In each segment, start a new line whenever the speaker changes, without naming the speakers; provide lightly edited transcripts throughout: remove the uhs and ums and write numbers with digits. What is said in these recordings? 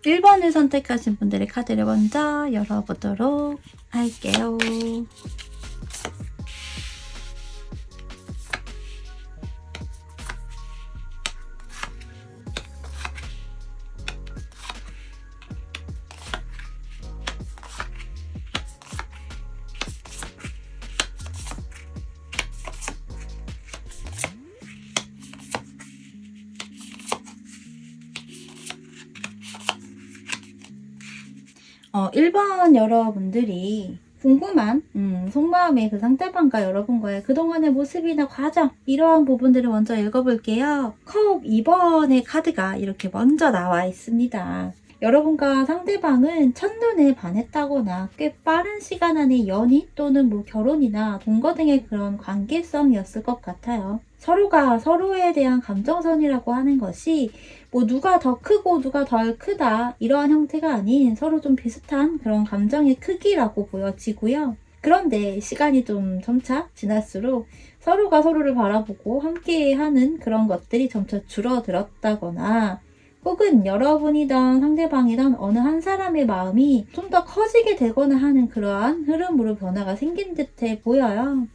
1번을 선택하신 분들의 카드를 먼저 열어보도록 할게요. 어, 1번 여러분들이 궁금한 속마음의 그 상대방과 여러분과의 그동안의 모습이나 과정, 이러한 부분들을 먼저 읽어볼게요. 컵 2번의 카드가 이렇게 먼저 나와 있습니다. 여러분과 상대방은 첫눈에 반했다거나 꽤 빠른 시간 안에 연인 또는 뭐 결혼이나 동거 등의 그런 관계성이었을 것 같아요. 서로가 서로에 대한 감정선이라고 하는 것이 뭐 누가 더 크고 누가 덜 크다 이러한 형태가 아닌 서로 좀 비슷한 그런 감정의 크기라고 보여지고요. 그런데 시간이 좀 점차 지날수록 서로가 서로를 바라보고 함께하는 그런 것들이 점차 줄어들었다거나 혹은 여러분이든 상대방이든 어느 한 사람의 마음이 좀 더 커지게 되거나 하는 그러한 흐름으로 변화가 생긴 듯해 보여요.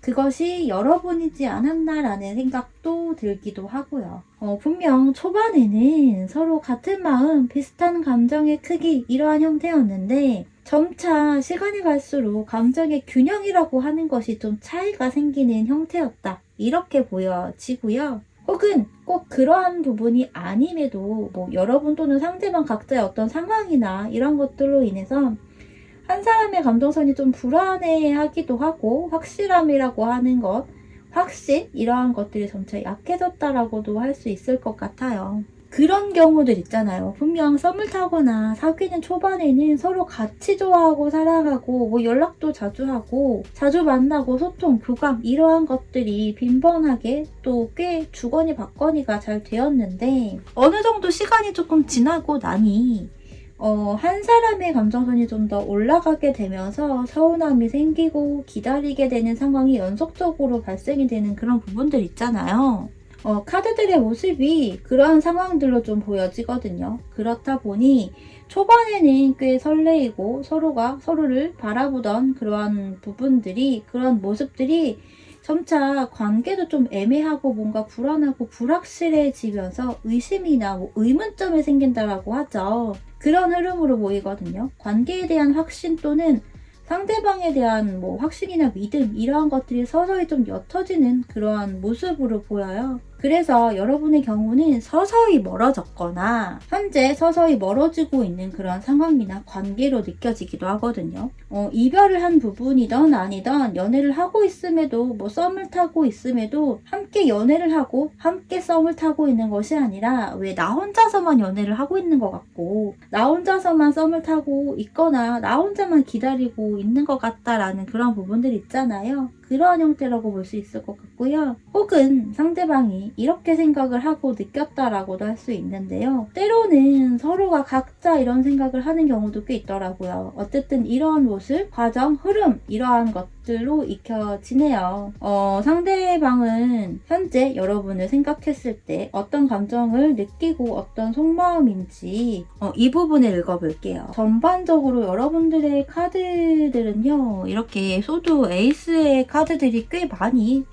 그것이 여러분이지 않았나라는 생각도 들기도 하고요. 분명 초반에는 서로 같은 마음, 비슷한 감정의 크기 이러한 형태였는데 점차 시간이 갈수록 감정의 균형이라고 하는 것이 좀 차이가 생기는 형태였다. 이렇게 보여지고요. 혹은 꼭 그러한 부분이 아님에도 뭐 여러분 또는 상대방 각자의 어떤 상황이나 이런 것들로 인해서 한 사람의 감정선이 좀 불안해하기도 하고 확실함이라고 하는 것, 확신 이러한 것들이 점차 약해졌다라고도 할 수 있을 것 같아요. 그런 경우들 있잖아요. 분명 썸을 타거나 사귀는 초반에는 서로 같이 좋아하고 사랑하고 뭐 연락도 자주 하고 자주 만나고 소통, 교감 이러한 것들이 빈번하게 또 꽤 주거니 받거니가 잘 되었는데 어느 정도 시간이 조금 지나고 나니 한 사람의 감정선이 좀 더 올라가게 되면서 서운함이 생기고 기다리게 되는 상황이 연속적으로 발생이 되는 그런 부분들 있잖아요. 카드들의 모습이 그러한 상황들로 좀 보여지거든요. 그렇다 보니 초반에는 꽤 설레이고 서로가 서로를 바라보던 그러한 부분들이, 그런 모습들이 점차 관계도 좀 애매하고 뭔가 불안하고 불확실해지면서 의심이나 뭐 의문점이 생긴다라고 하죠. 그런 흐름으로 보이거든요. 관계에 대한 확신 또는 상대방에 대한 뭐 확신이나 믿음 이러한 것들이 서서히 좀 옅어지는 그러한 모습으로 보여요. 그래서 여러분의 경우는 서서히 멀어졌거나 현재 서서히 멀어지고 있는 그런 상황이나 관계로 느껴지기도 하거든요. 이별을 한 부분이든 아니든 연애를 하고 있음에도 뭐 썸을 타고 있음에도 함께 연애를 하고 함께 썸을 타고 있는 것이 아니라 왜 나 혼자서만 연애를 하고 있는 것 같고 나 혼자서만 썸을 타고 있거나 나 혼자만 기다리고 있는 것 같다라는 그런 부분들 있잖아요. 그러한 형태라고 볼 수 있을 것 같고요. 혹은 상대방이 이렇게 생각을 하고 느꼈다라고도 할 수 있는데요. 때로는 서로가 각자 이런 생각을 하는 경우도 꽤 있더라고요. 어쨌든 이러한 모습, 과정, 흐름 이러한 것들로 익혀지네요. 상대방은 현재 여러분을 생각했을 때 어떤 감정을 느끼고 어떤 속마음인지 이 부분을 읽어볼게요. 전반적으로 여러분들의 카드들은요. 이렇게 소드 에이스의 카드들이 꽤 많이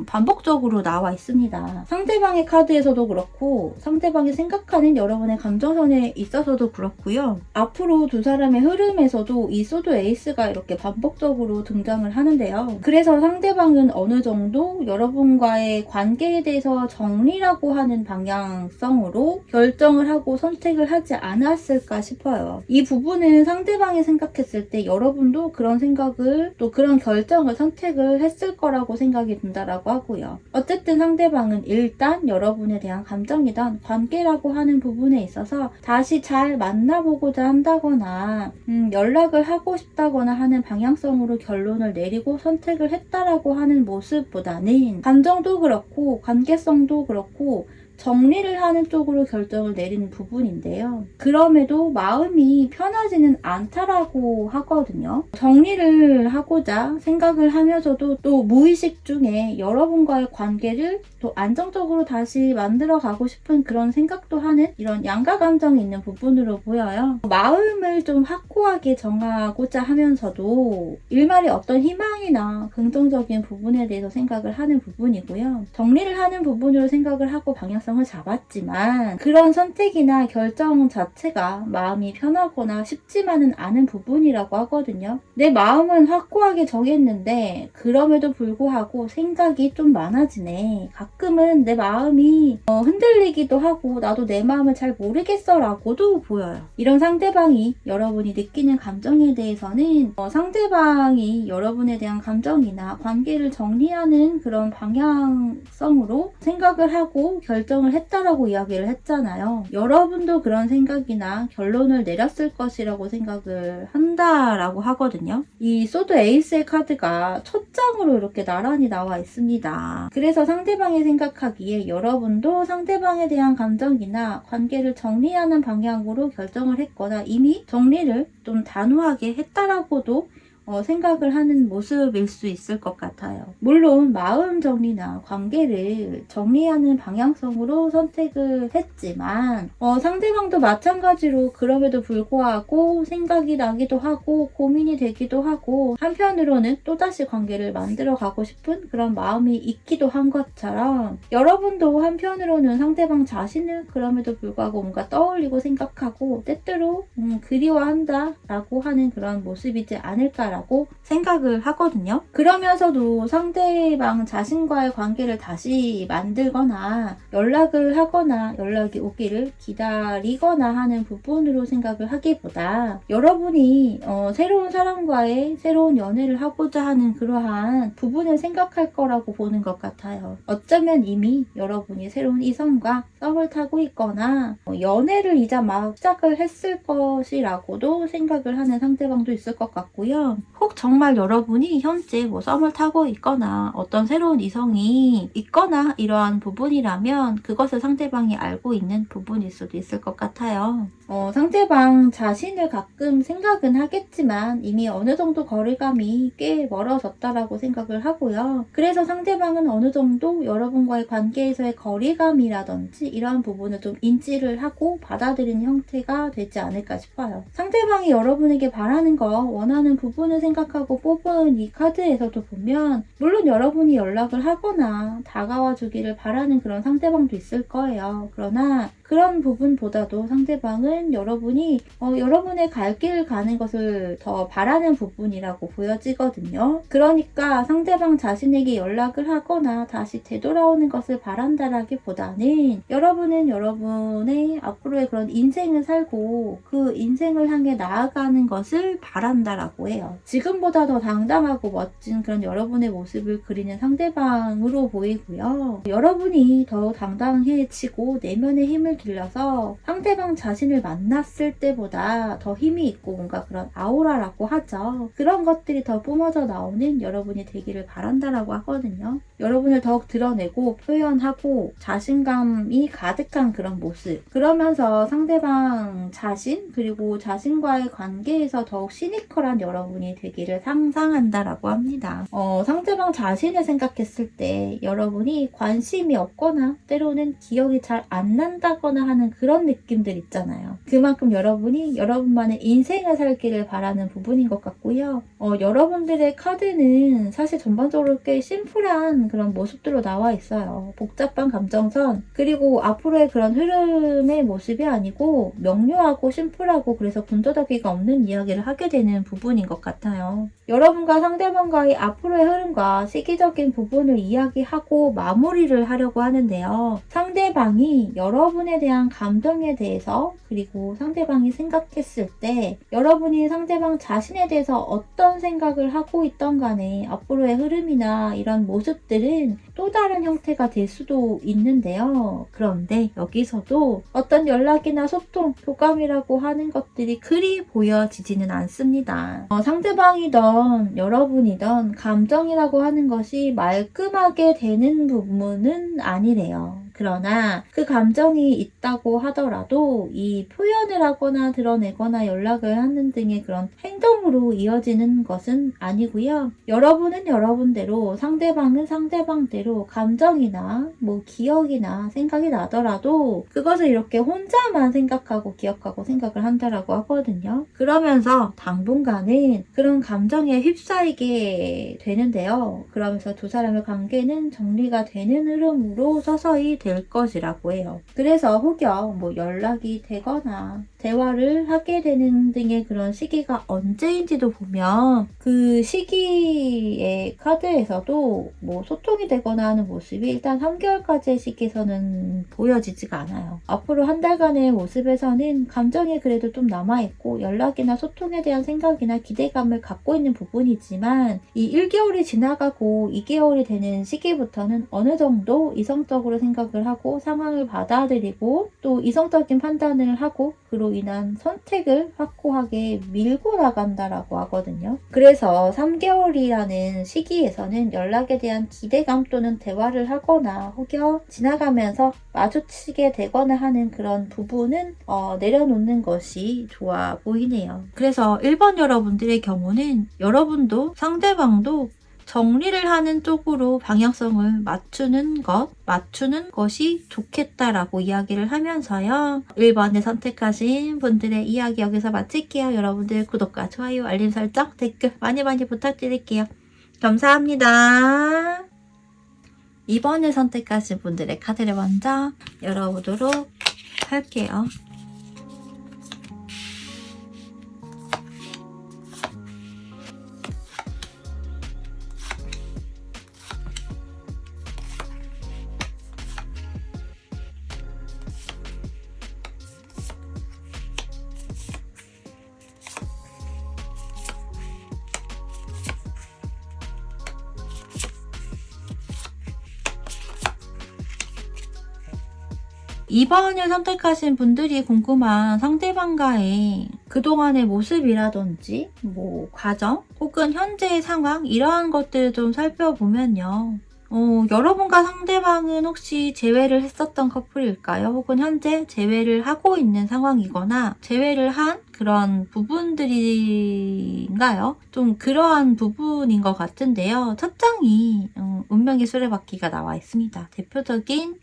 반복적으로 나와 있습니다. 상대방의 카드에서도 그렇고 상대방이 생각하는 여러분의 감정선에 있어서도 그렇고요. 앞으로 두 사람의 흐름에서도 이 소드 에이스가 이렇게 반복적으로 등장을 하는데요. 그래서 상대방은 어느 정도 여러분과의 관계에 대해서 정리라고 하는 방향성으로 결정을 하고 선택을 하지 않았을까 싶어요. 이 부분은 상대방이 생각했을 때 여러분도 그런 생각을 또 그런 결정을 선택을 했을 거라고 생각이 든다라고 하고요. 어쨌든 상대방은 일단 여러분에 대한 감정이든 관계라고 하는 부분에 있어서 다시 잘 만나보고자 한다거나 연락을 하고 싶다거나 하는 방향성으로 결론을 내리고 선택을 했다라고 하는 모습보다는 감정도 그렇고 관계성도 그렇고 정리를 하는 쪽으로 결정을 내리는 부분인데요. 그럼에도 마음이 편하지는 않다라고 하거든요. 정리를 하고자 생각을 하면서도 또 무의식 중에 여러분과의 관계를 또 안정적으로 다시 만들어 가고 싶은 그런 생각도 하는 이런 양가 감정이 있는 부분으로 보여요. 마음을 좀 확고하게 정하고자 하면서도 일말의 어떤 희망이나 긍정적인 부분에 대해서 생각을 하는 부분이고요. 정리를 하는 부분으로 생각을 하고 방향성을 잡았지만 그런 선택이나 결정 자체가 마음이 편하거나 쉽지만은 않은 부분이라고 하거든요. 내 마음은 확고하게 정했는데 그럼에도 불구하고 생각이 좀 많아지네. 가끔은 내 마음이 흔들리기도 하고 나도 내 마음을 잘 모르겠어 라고도 보여요. 이런 상대방이 여러분이 느끼는 감정에 대해서는 상대방이 여러분에 대한 감정이나 관계를 정리하는 그런 방향성으로 생각을 하고 결정을 했다라고 이야기를 했잖아요. 여러분도 그런 생각이나 결론을 내렸을 것이라고 생각을 한다라고 하거든요. 이 소드 에이스의 카드가 첫 장으로 이렇게 나란히 나와 있습니다. 그래서 상대방이 생각하기에 여러분도 상대방에 대한 감정이나 관계를 정리하는 방향으로 결정을 했거나 이미 정리를 좀 단호하게 했다라고도 생각을 하는 모습일 수 있을 것 같아요. 물론 마음 정리나 관계를 정리하는 방향성으로 선택을 했지만 상대방도 마찬가지로 그럼에도 불구하고 생각이 나기도 하고 고민이 되기도 하고 한편으로는 또다시 관계를 만들어 가고 싶은 그런 마음이 있기도 한 것처럼 여러분도 한편으로는 상대방 자신을 그럼에도 불구하고 뭔가 떠올리고 생각하고 때때로 그리워한다 라고 하는 그런 모습이지 않을까라고 생각을 하거든요. 그러면서도 상대방 자신과의 관계를 다시 만들거나 연락을 하거나 연락이 오기를 기다리거나 하는 부분으로 생각을 하기보다 여러분이 새로운 사람과의 새로운 연애를 하고자 하는 그러한 부분을 생각할 거라고 보는 것 같아요. 어쩌면 이미 여러분이 새로운 이성과 썸을 타고 있거나 연애를 이제 막 시작을 했을 것이라고도 생각을 하는 상대방도 있을 것 같고요. 혹 정말 여러분이 현재 썸을 타고 있거나 어떤 새로운 이성이 있거나 이러한 부분이라면 그것을 상대방이 알고 있는 부분일 수도 있을 것 같아요. 상대방 자신을 가끔 생각은 하겠지만 이미 어느 정도 거리감이 꽤 멀어졌다라고 생각을 하고요. 그래서 상대방은 어느 정도 여러분과의 관계에서의 거리감이라든지 이러한 부분을 좀 인지를 하고 받아들이는 형태가 되지 않을까 싶어요. 상대방이 여러분에게 바라는 거, 원하는 부분을 생각하고 뽑은 이 카드에서도 보면 물론 여러분이 연락을 하거나 다가와 주기를 바라는 그런 상대방도 있을 거예요. 그러나 그런 부분보다도 상대방은 여러분이 여러분의 갈 길을 가는 것을 더 바라는 부분이라고 보여지거든요. 그러니까 상대방 자신에게 연락을 하거나 다시 되돌아오는 것을 바란다라기보다는 여러분은 여러분의 앞으로의 그런 인생을 살고 그 인생을 향해 나아가는 것을 바란다라고 해요. 지금보다 더 당당하고 멋진 그런 여러분의 모습을 그리는 상대방으로 보이고요. 여러분이 더 당당해지고 내면의 힘을 길러서 상대방 자신을 만났을 때보다 더 힘이 있고 뭔가 그런 아우라라고 하죠. 그런 것들이 더 뿜어져 나오는 여러분이 되기를 바란다라고 하거든요. 여러분을 더욱 드러내고 표현하고 자신감이 가득한 그런 모습. 그러면서 상대방 자신 그리고 자신과의 관계에서 더욱 시니컬한 여러분이 되기를 상상한다라고 합니다. 상대방 자신을 생각했을 때 여러분이 관심이 없거나 때로는 기억이 잘 안 난다거나 하는 그런 느낌들 있잖아요. 그만큼 여러분이 여러분만의 인생을 살기를 바라는 부분인 것 같고요. 여러분들의 카드는 사실 전반적으로 꽤 심플한 그런 모습들로 나와 있어요. 복잡한 감정선 그리고 앞으로의 그런 흐름의 모습이 아니고 명료하고 심플하고 그래서 군더더기가 없는 이야기를 하게 되는 부분인 것 같아요. 여러분과 상대방과의 앞으로의 흐름과 시기적인 부분을 이야기하고 마무리를 하려고 하는데요. 상대방이 여러분에 대한 감정에 대해서 그리고 상대방이 생각했을 때 여러분이 상대방 자신에 대해서 어떤 생각을 하고 있던 간에 앞으로의 흐름이나 이런 모습들은 또 다른 형태가 될 수도 있는데요. 그런데 여기서도 어떤 연락이나 소통, 교감이라고 하는 것들이 그리 보여지지는 않습니다. 상대방이든 여러분이든 감정이라고 하는 것이 말끔하게 되는 부분은 아니래요. 그러나 그 감정이 있다고 하더라도 이 표현을 하거나 드러내거나 연락을 하는 등의 그런 행동으로 이어지는 것은 아니고요. 여러분은 여러분대로, 상대방은 상대방대로 감정이나 뭐 기억이나 생각이 나더라도 그것을 이렇게 혼자만 생각하고 기억하고 생각을 한다라고 하거든요. 그러면서 당분간은 그런 감정에 휩싸이게 되는데요. 그러면서 두 사람의 관계는 정리가 되는 흐름으로 서서히 될 것이라고 해요. 그래서 혹여 뭐 연락이 되거나 대화를 하게 되는 등의 그런 시기가 언제인지도 보면 그 시기의 카드에서도 뭐 소통이 되거나 하는 모습이 일단 3개월까지의 시기에서는 보여지지가 않아요. 앞으로 한 달간의 모습에서는 감정이 그래도 좀 남아있고 연락이나 소통에 대한 생각이나 기대감을 갖고 있는 부분이지만 이 1개월이 지나가고 2개월이 되는 시기부터는 어느 정도 이성적으로 생각을 하고 상황을 받아들이고 또 이성적인 판단을 하고 그로 인한 선택을 확고하게 밀고 나간다라고 하거든요. 그래서 3개월이라는 시기에서는 연락에 대한 기대감 또는 대화를 하거나 혹여 지나가면서 마주치게 되거나 하는 그런 부분은 내려놓는 것이 좋아 보이네요. 그래서 1번 여러분들의 경우는 여러분도 상대방도 정리를 하는 쪽으로 방향성을 맞추는 것이 좋겠다라고 이야기를 하면서요. 1번을 선택하신 분들의 이야기 여기서 마칠게요. 여러분들 구독과 좋아요, 알림 설정, 댓글 많이 부탁드릴게요. 감사합니다. 2번을 선택하신 분들의 카드를 먼저 열어보도록 할게요. 2번을 선택하신 분들이 궁금한 상대방과의 그동안의 모습이라든지 뭐 과정 혹은 현재의 상황 이러한 것들을 좀 살펴보면요. 여러분과 상대방은 혹시 재회를 했었던 커플일까요? 혹은 현재 재회를 하고 있는 상황이거나 재회를 한 그런 부분들인가요? 좀 그러한 부분인 것 같은데요. 첫 장이 운명의 수레바퀴가 나와 있습니다. 대표적인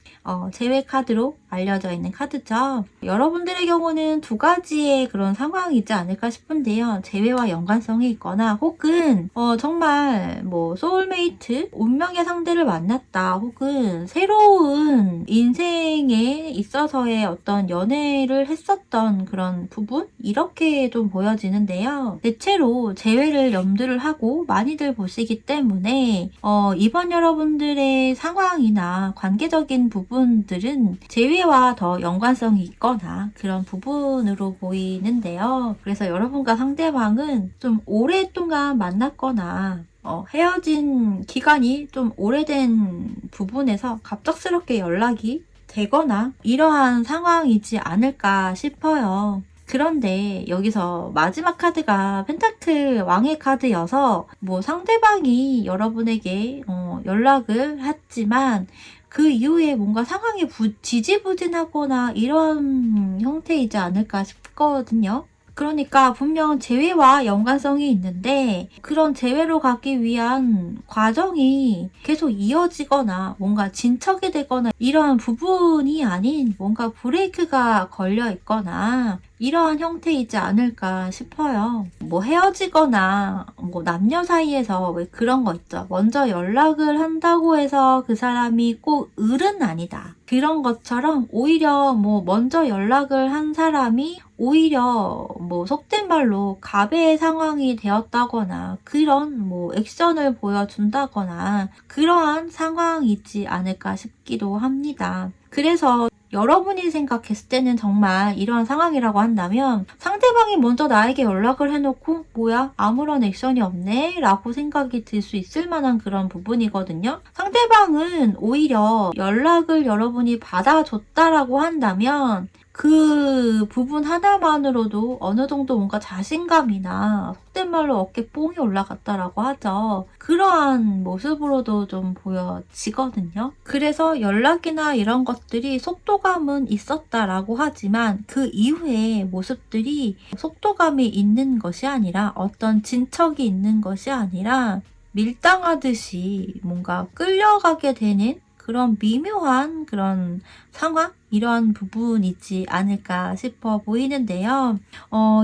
재회 카드로 알려져 있는 카드죠. 여러분들의 경우는 두 가지의 그런 상황이지 않을까 싶은데요. 재회와 연관성이 있거나 혹은 정말 뭐 소울메이트, 운명의 상대를 만났다 혹은 새로운 인생에 있어서의 어떤 연애를 했었던 그런 부분? 이렇게 좀 보여지는데요. 대체로 재회를 염두를 하고 많이들 보시기 때문에 이번 여러분들의 상황이나 관계적인 부분들은 재회와 더 연관성이 있거나 그런 부분으로 보이는데요. 그래서 여러분과 상대방은 좀 오랫동안 만났거나 헤어진 기간이 좀 오래된 부분에서 갑작스럽게 연락이 되거나 이러한 상황이지 않을까 싶어요. 그런데 여기서 마지막 카드가 펜타클 왕의 카드여서 뭐 상대방이 여러분에게 연락을 했지만 그 이후에 뭔가 상황이 지지부진하거나 이런 형태이지 않을까 싶거든요. 그러니까 분명 재회와 연관성이 있는데 그런 재회로 가기 위한 과정이 계속 이어지거나 뭔가 진척이 되거나 이러한 부분이 아닌 뭔가 브레이크가 걸려 있거나 이러한 형태이지 않을까 싶어요. 뭐 헤어지거나 뭐 남녀 사이에서 왜 그런 거 있죠. 먼저 연락을 한다고 해서 그 사람이 꼭 을은 아니다. 그런 것처럼 오히려 뭐 먼저 연락을 한 사람이 오히려 뭐 속된 말로 갑의 상황이 되었다거나 그런 뭐 액션을 보여준다거나 그러한 상황이지 않을까 싶기도 합니다. 그래서 여러분이 생각했을 때는 정말 이러한 상황이라고 한다면 상대방이 먼저 나에게 연락을 해놓고 뭐야 아무런 액션이 없네 라고 생각이 들 수 있을 만한 그런 부분이거든요. 상대방은 오히려 연락을 여러분이 받아줬다라고 한다면 그 부분 하나만으로도 어느 정도 뭔가 자신감이나 속된 말로 어깨 뽕이 올라갔다라고 하죠. 그러한 모습으로도 좀 보여지거든요. 그래서 연락이나 이런 것들이 속도감은 있었다라고 하지만 그 이후의 모습들이 속도감이 있는 것이 아니라 어떤 진척이 있는 것이 아니라 밀당하듯이 뭔가 끌려가게 되는 그런 미묘한 그런 상황? 이런 부분이지 않을까 싶어 보이는데요.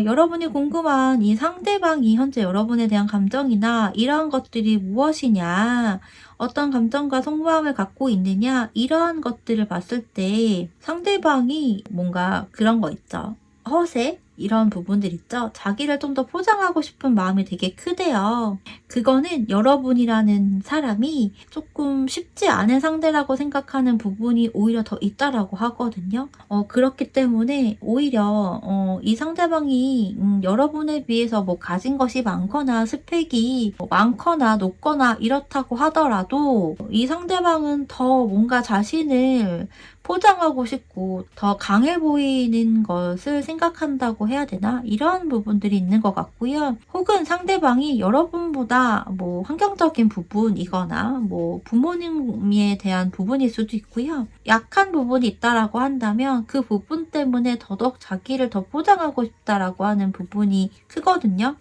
여러분이 궁금한 이 상대방이 현재 여러분에 대한 감정이나 이러한 것들이 무엇이냐, 어떤 감정과 속마음을 갖고 있느냐, 이러한 것들을 봤을 때 상대방이 뭔가 그런 거 있죠. 허세? 이런 부분들 있죠. 자기를 좀 더 포장하고 싶은 마음이 되게 크대요. 그거는 여러분이라는 사람이 조금 쉽지 않은 상대라고 생각하는 부분이 오히려 더 있다라고 하거든요. 그렇기 때문에 오히려 이 상대방이 여러분에 비해서 뭐 가진 것이 많거나 스펙이 많거나 높거나 이렇다고 하더라도 이 상대방은 더 뭔가 자신을 포장하고 싶고 더 강해 보이는 것을 생각한다고 해야 되나? 이런 부분들이 있는 것 같고요. 혹은 상대방이 여러분보다 뭐 환경적인 부분이거나 뭐 부모님에 대한 부분일 수도 있고요. 약한 부분이 있다라고 한다면 그 부분 때문에 더더욱 자기를 더 포장하고 싶다라고 하는 부분이 크거든요.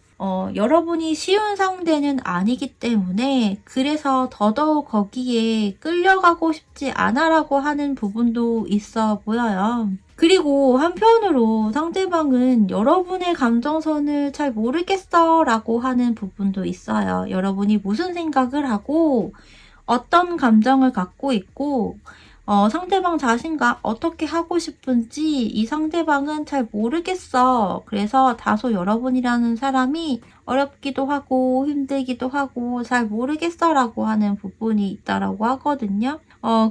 여러분이 쉬운 상대는 아니기 때문에 그래서 더더욱 거기에 끌려가고 싶지 않아라고 하는 부분도 있어 보여요. 그리고 한편으로 상대방은 여러분의 감정선을 잘 모르겠어 라고 하는 부분도 있어요. 여러분이 무슨 생각을 하고 어떤 감정을 갖고 있고 상대방 자신과 어떻게 하고 싶은지 이 상대방은 잘 모르겠어. 그래서 다소 여러분이라는 사람이 어렵기도 하고 힘들기도 하고 잘 모르겠어 라고 하는 부분이 있다라고 하거든요.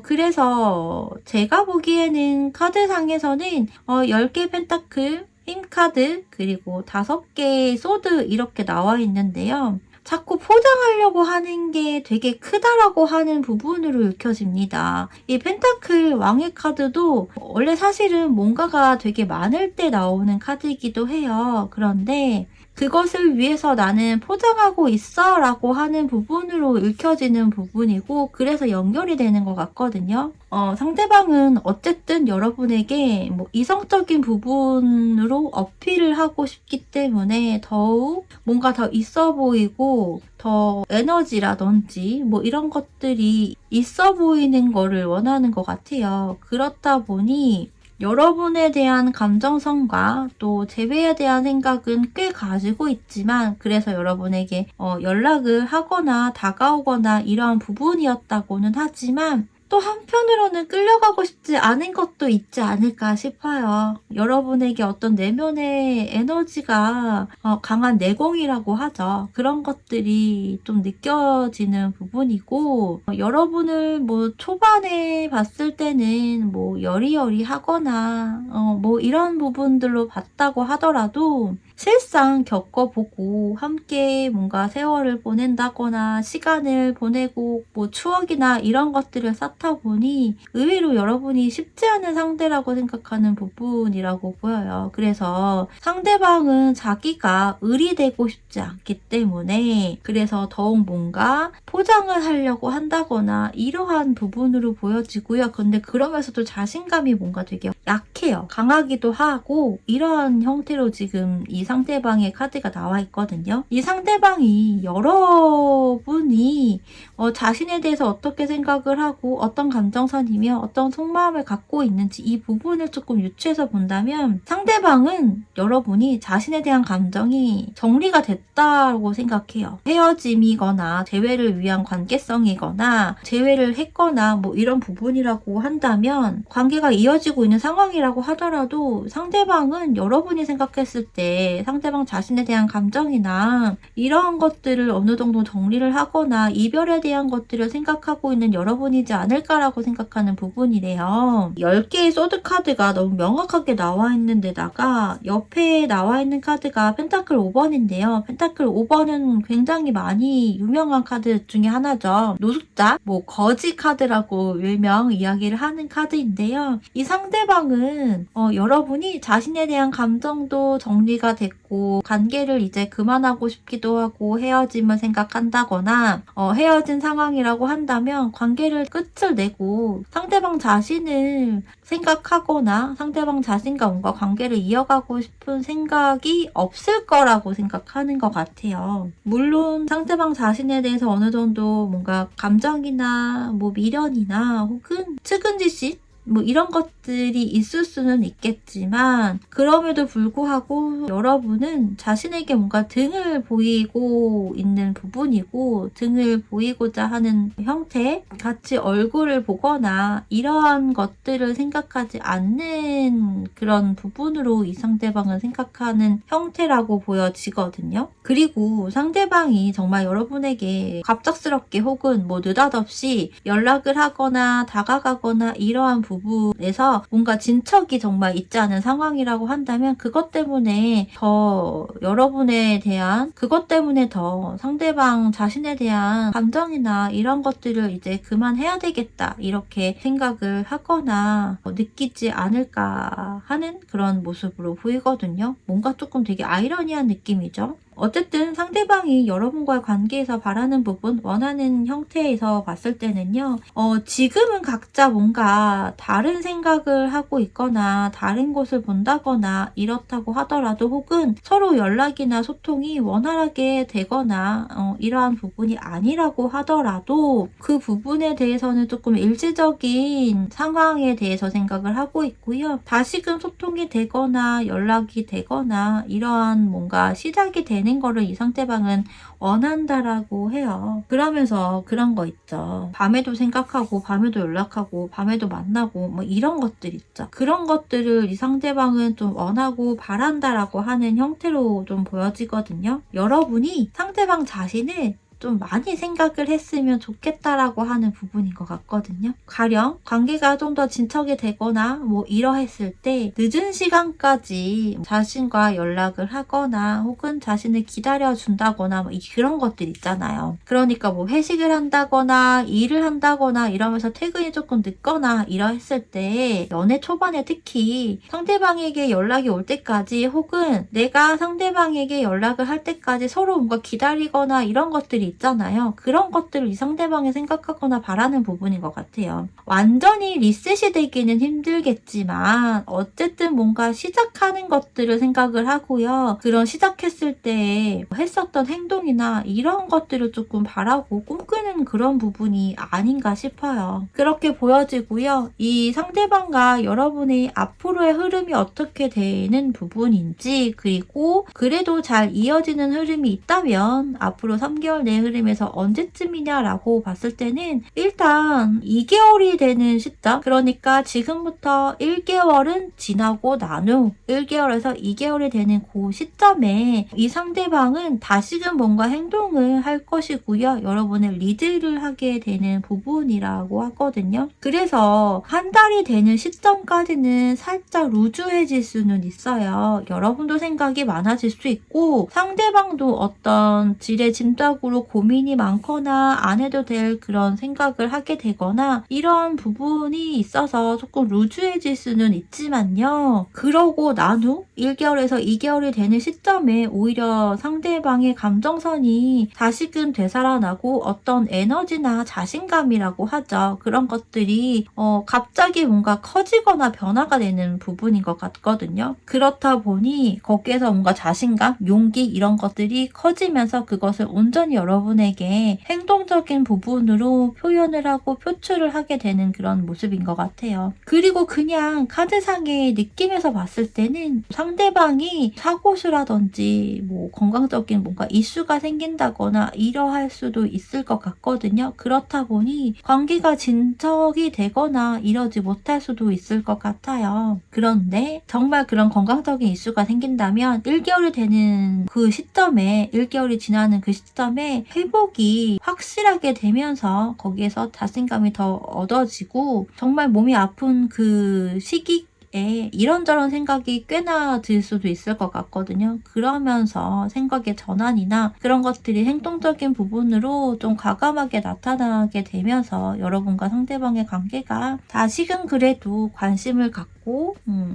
그래서 제가 보기에는 카드상에서는 10개 펜타클, 힘카드, 그리고 5개의 소드 이렇게 나와 있는데요. 자꾸 포장하려고 하는 게 되게 크다라고 하는 부분으로 읽혀집니다. 이 펜타클 왕의 카드도 원래 사실은 뭔가가 되게 많을 때 나오는 카드이기도 해요. 그런데 그것을 위해서 나는 포장하고 있어 라고 하는 부분으로 읽혀지는 부분이고 그래서 연결이 되는 것 같거든요. 상대방은 어쨌든 여러분에게 뭐 이성적인 부분으로 어필을 하고 싶기 때문에 더욱 뭔가 더 있어 보이고 더 에너지라든지 뭐 이런 것들이 있어 보이는 거를 원하는 것 같아요. 그렇다 보니 여러분에 대한 감정선과 또 재회에 대한 생각은 꽤 가지고 있지만 그래서 여러분에게 연락을 하거나 다가오거나 이러한 부분이었다고는 하지만 또 한편으로는 끌려가고 싶지 않은 것도 있지 않을까 싶어요. 여러분에게 어떤 내면의 에너지가 강한 내공이라고 하죠. 그런 것들이 좀 느껴지는 부분이고 여러분을 뭐 초반에 봤을 때는 뭐 여리여리하거나 뭐 이런 부분들로 봤다고 하더라도 실상 겪어보고 함께 뭔가 세월을 보낸다거나 시간을 보내고 뭐 추억이나 이런 것들을 쌓다 보니 의외로 여러분이 쉽지 않은 상대라고 생각하는 부분이라고 보여요. 그래서 상대방은 자기가 을이 되고 싶지 않기 때문에 그래서 더욱 뭔가 포장을 하려고 한다거나 이러한 부분으로 보여지고요. 근데 그러면서도 자신감이 뭔가 되게 약해요. 강하기도 하고 이러한 형태로 지금 이 상대방의 카드가 나와 있거든요. 이 상대방이 여러분이 자신에 대해서 어떻게 생각을 하고 어떤 감정선이며 어떤 속마음을 갖고 있는지 이 부분을 조금 유추해서 본다면 상대방은 여러분이 자신에 대한 감정이 정리가 됐다고 생각해요. 헤어짐이거나 재회를 위한 관계성이거나 재회를 했거나 뭐 이런 부분이라고 한다면 관계가 이어지고 있는 상황이라고 하더라도 상대방은 여러분이 생각했을 때 상대방 자신에 대한 감정이나 이러한 것들을 어느 정도 정리를 하거나 이별에 대한 것들을 생각하고 있는 여러분이지 않을까 않을까라고 생각하는 부분이래요. 10개의 소드 카드가 너무 명확하게 나와 있는 데다가 옆에 나와 있는 카드가 펜타클 5번인데요. 펜타클 5번은 굉장히 많이 유명한 카드 중에 하나죠. 노숙자, 거지 카드라고 일명 이야기를 하는 카드인데요. 이 상대방은 여러분이 자신에 대한 감정도 정리가 됐고 관계를 이제 그만하고 싶기도 하고 헤어짐을 생각한다거나 헤어진 상황이라고 한다면 관계를 끝을 내고 상대방 자신을 생각하거나 상대방 자신과 뭔가 관계를 이어가고 싶은 생각이 없을 거라고 생각하는 것 같아요. 물론 상대방 자신에 대해서 어느 정도 뭔가 감정이나 미련이나 혹은 측은지심 이런 것들이 있을 수는 있겠지만 그럼에도 불구하고 여러분은 자신에게 뭔가 등을 보이고 있는 부분이고 등을 보이고자 하는 형태, 같이 얼굴을 보거나 이러한 것들을 생각하지 않는 그런 부분으로 이 상대방을 생각하는 형태라고 보여지거든요. 그리고 상대방이 정말 여러분에게 갑작스럽게 혹은 느닷없이 연락을 하거나 다가가거나 이러한 부분에서 뭔가 진척이 정말 있지 않은 상황이라고 한다면 그것 때문에 더 여러분에 대한 그것 때문에 더 상대방 자신에 대한 감정이나 이런 것들을 이제 그만해야 되겠다 이렇게 생각을 하거나 느끼지 않을까 하는 그런 모습으로 보이거든요. 뭔가 조금 되게 아이러니한 느낌이죠. 어쨌든 상대방이 여러분과의 관계에서 바라는 부분, 원하는 형태에서 봤을 때는요. 지금은 각자 뭔가 다른 생각을 하고 있거나 다른 곳을 본다거나 이렇다고 하더라도 혹은 서로 연락이나 소통이 원활하게 되거나 이러한 부분이 아니라고 하더라도 그 부분에 대해서는 조금 일시적인 상황에 대해서 생각을 하고 있고요. 다시금 소통이 되거나 연락이 되거나 이러한 뭔가 시작이 되는 거를 이 상대방은 원한다라고 해요. 그러면서 그런 거 있죠. 밤에도 생각하고 밤에도 연락하고 밤에도 만나고 이런 것들 있죠. 그런 것들을 이 상대방은 좀 원하고 바란다라고 하는 형태로 좀 보여지거든요. 여러분이 상대방 자신을 좀 많이 생각을 했으면 좋겠다라고 하는 부분인 것 같거든요. 가령 관계가 좀 더 진척이 되거나 이러했을 때 늦은 시간까지 자신과 연락을 하거나 혹은 자신을 기다려준다거나 그런 것들 있잖아요. 그러니까 회식을 한다거나 일을 한다거나 이러면서 퇴근이 조금 늦거나 이러했을 때 연애 초반에 특히 상대방에게 연락이 올 때까지 혹은 내가 상대방에게 연락을 할 때까지 서로 뭔가 기다리거나 이런 것들이 있잖아요. 그런 것들을 이 상대방이 생각하거나 바라는 부분인 것 같아요. 완전히 리셋이 되기는 힘들겠지만 어쨌든 뭔가 시작하는 것들을 생각을 하고요. 그런 시작했을 때 했었던 행동이나 이런 것들을 조금 바라고 꿈꾸는 그런 부분이 아닌가 싶어요. 그렇게 보여지고요. 이 상대방과 여러분의 앞으로의 흐름이 어떻게 되는 부분인지 그리고 그래도 잘 이어지는 흐름이 있다면 앞으로 3개월 내 흐름에서 언제쯤이냐라고 봤을 때는 일단 2개월이 되는 시점, 그러니까 지금부터 1개월은 지나고 난 후 1개월에서 2개월이 되는 그 시점에 이 상대방은 다시금 뭔가 행동을 할 것이고요. 여러분을 리드를 하게 되는 부분이라고 하거든요. 그래서 한 달이 되는 시점까지는 살짝 루즈해질 수는 있어요. 여러분도 생각이 많아질 수 있고 상대방도 어떤 질의 짐작으로 고민이 많거나 안 해도 될 그런 생각을 하게 되거나 이런 부분이 있어서 조금 루즈해질 수는 있지만요. 그러고 난 후 1개월에서 2개월이 되는 시점에 오히려 상대방의 감정선이 다시금 되살아나고 어떤 에너지나 자신감이라고 하죠. 그런 것들이 갑자기 뭔가 커지거나 변화가 되는 부분인 것 같거든요. 그렇다 보니 거기에서 뭔가 자신감, 용기 이런 것들이 커지면서 그것을 온전히 여러분에게 행동적인 부분으로 표현을 하고 표출을 하게 되는 그런 모습인 것 같아요. 그리고 그냥 카드상의 느낌에서 봤을 때는 상대방이 사고수라든지 건강적인 뭔가 이슈가 생긴다거나 이러할 수도 있을 것 같거든요. 그렇다 보니 관계가 진척이 되거나 이러지 못할 수도 있을 것 같아요. 그런데 정말 그런 건강적인 이슈가 생긴다면 1개월이 되는 그 시점에 1개월이 지나는 그 시점에 회복이 확실하게 되면서 거기에서 자신감이 더 얻어지고 정말 몸이 아픈 그 시기에 이런저런 생각이 꽤나 들 수도 있을 것 같거든요. 그러면서 생각의 전환이나 그런 것들이 행동적인 부분으로 좀 과감하게 나타나게 되면서 여러분과 상대방의 관계가 다시금 그래도 관심을 갖고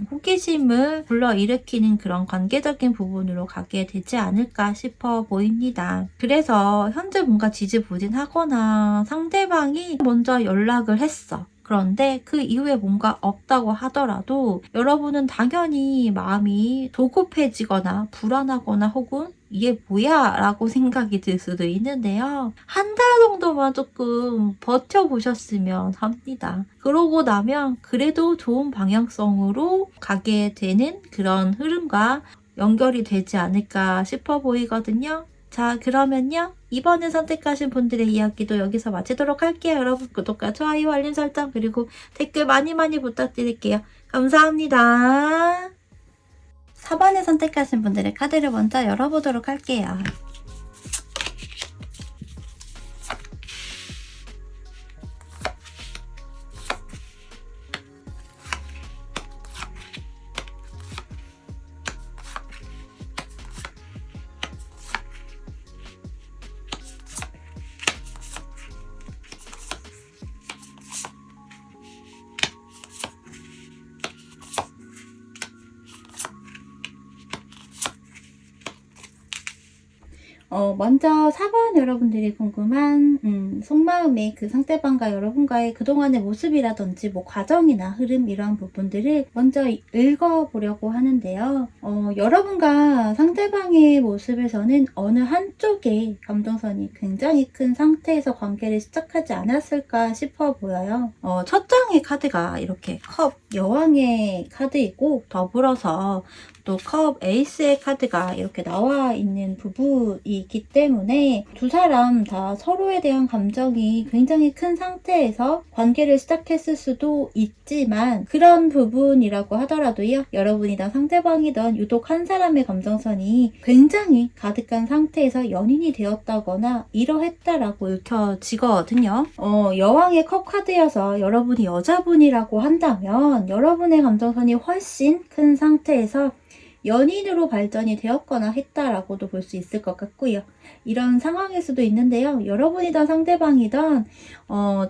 호기심을 불러일으키는 그런 관계적인 부분으로 가게 되지 않을까 싶어 보입니다. 그래서 현재 뭔가 지지부진하거나 상대방이 먼저 연락을 했어. 그런데 그 이후에 뭔가 없다고 하더라도 여러분은 당연히 마음이 조급해지거나 불안하거나 혹은 이게 뭐야? 라고 생각이 들 수도 있는데요. 한 달 정도만 조금 버텨보셨으면 합니다. 그러고 나면 그래도 좋은 방향성으로 가게 되는 그런 흐름과 연결이 되지 않을까 싶어 보이거든요. 자, 그러면요. 이번에 선택하신 분들의 이야기도 여기서 마치도록 할게요. 여러분 구독과 좋아요, 알림 설정 그리고 댓글 많이 부탁드릴게요. 감사합니다. 4번에 선택하신 분들의 카드를 먼저 열어보도록 할게요. 먼저 4번 여러분들이 궁금한 속마음의 그 상대방과 여러분과의 그동안의 모습이라든지 뭐 과정이나 흐름 이런 부분들을 먼저 읽어보려고 하는데요. 여러분과 상대방의 모습에서는 어느 한쪽의 감정선이 굉장히 큰 상태에서 관계를 시작하지 않았을까 싶어 보여요. 첫 장의 카드가 이렇게 컵 여왕의 카드이고 더불어서 또 컵 에이스의 카드가 이렇게 나와 있는 부분이기 때문에 두 사람 다 서로에 대한 감정이 굉장히 큰 상태에서 관계를 시작했을 수도 있지만 그런 부분이라고 하더라도요. 여러분이든 상대방이든 유독 한 사람의 감정선이 굉장히 가득한 상태에서 연인이 되었다거나 이러했다라고 읽혀지거든요. 여왕의 컵 카드여서 여러분이 여자분이라고 한다면 여러분의 감정선이 훨씬 큰 상태에서 연인으로 발전이 되었거나 했다라고도 볼 수 있을 것 같고요. 이런 상황일 수도 있는데요. 여러분이든 상대방이든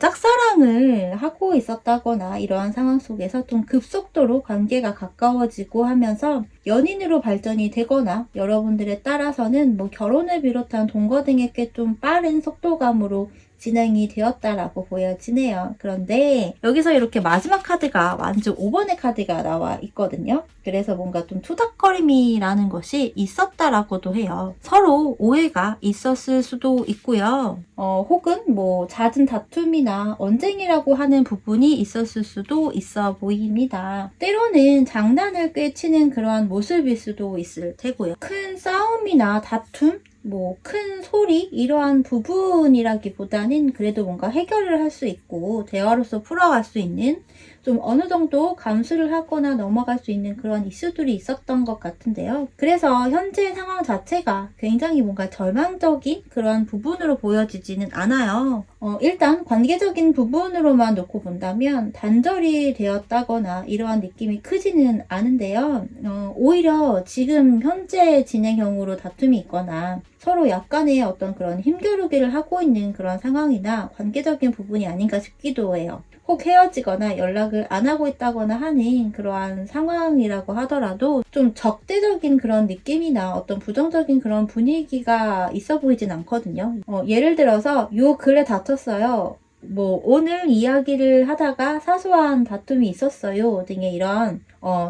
짝사랑을 하고 있었다거나 이러한 상황 속에서 좀 급속도로 관계가 가까워지고 하면서 연인으로 발전이 되거나 여러분들에 따라서는 뭐 결혼을 비롯한 동거 등의 꽤 좀 빠른 속도감으로 진행이 되었다라고 보여지네요. 그런데 여기서 이렇게 마지막 카드가 완전 5번의 카드가 나와 있거든요. 그래서 뭔가 좀 투닥거림이라는 것이 있었다라고도 해요. 서로 오해가 있었을 수도 있고요. 혹은 뭐 잦은 다툼이나 언쟁이라고 하는 부분이 있었을 수도 있어 보입니다. 때로는 장난을 꽤 치는 그러한 모습일 수도 있을 테고요. 큰 싸움이나 다툼? 뭐 큰 소리 이러한 부분이라기보다는 그래도 뭔가 해결을 할 수 있고 대화로서 풀어갈 수 있는 좀 어느 정도 감수를 하거나 넘어갈 수 있는 그런 이슈들이 있었던 것 같은데요. 그래서 현재 상황 자체가 굉장히 뭔가 절망적인 그런 부분으로 보여지지는 않아요. 일단 관계적인 부분으로만 놓고 본다면 단절이 되었다거나 이러한 느낌이 크지는 않은데요. 오히려 지금 현재 진행형으로 다툼이 있거나 서로 약간의 어떤 그런 힘겨루기를 하고 있는 그런 상황이나 관계적인 부분이 아닌가 싶기도 해요. 혹 헤어지거나 연락을 안 하고 있다거나 하는 그러한 상황이라고 하더라도 좀 적대적인 그런 느낌이나 어떤 부정적인 그런 분위기가 있어 보이진 않거든요. 예를 들어서 요 근래 다퉜어요. 뭐 오늘 이야기를 하다가 사소한 다툼이 있었어요 등의 이런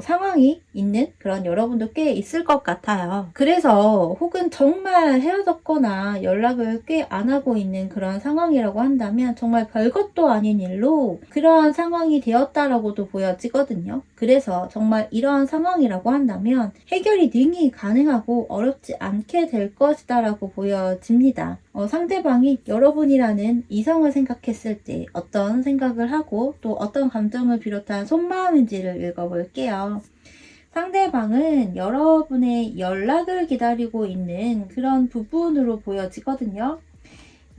상황이 있는 그런 여러분도 꽤 있을 것 같아요. 그래서 혹은 정말 헤어졌거나 연락을 꽤 안 하고 있는 그런 상황이라고 한다면 정말 별것도 아닌 일로 그러한 상황이 되었다라고도 보여지거든요. 그래서 정말 이러한 상황이라고 한다면 해결이 능히 가능하고 어렵지 않게 될 것이다 라고 보여집니다. 상대방이 여러분이라는 이성을 생각했을 때 어떤 생각을 하고 또 어떤 감정을 비롯한 속마음인지를 읽어볼게요. 상대방은 여러분의 연락을 기다리고 있는 그런 부분으로 보여지거든요.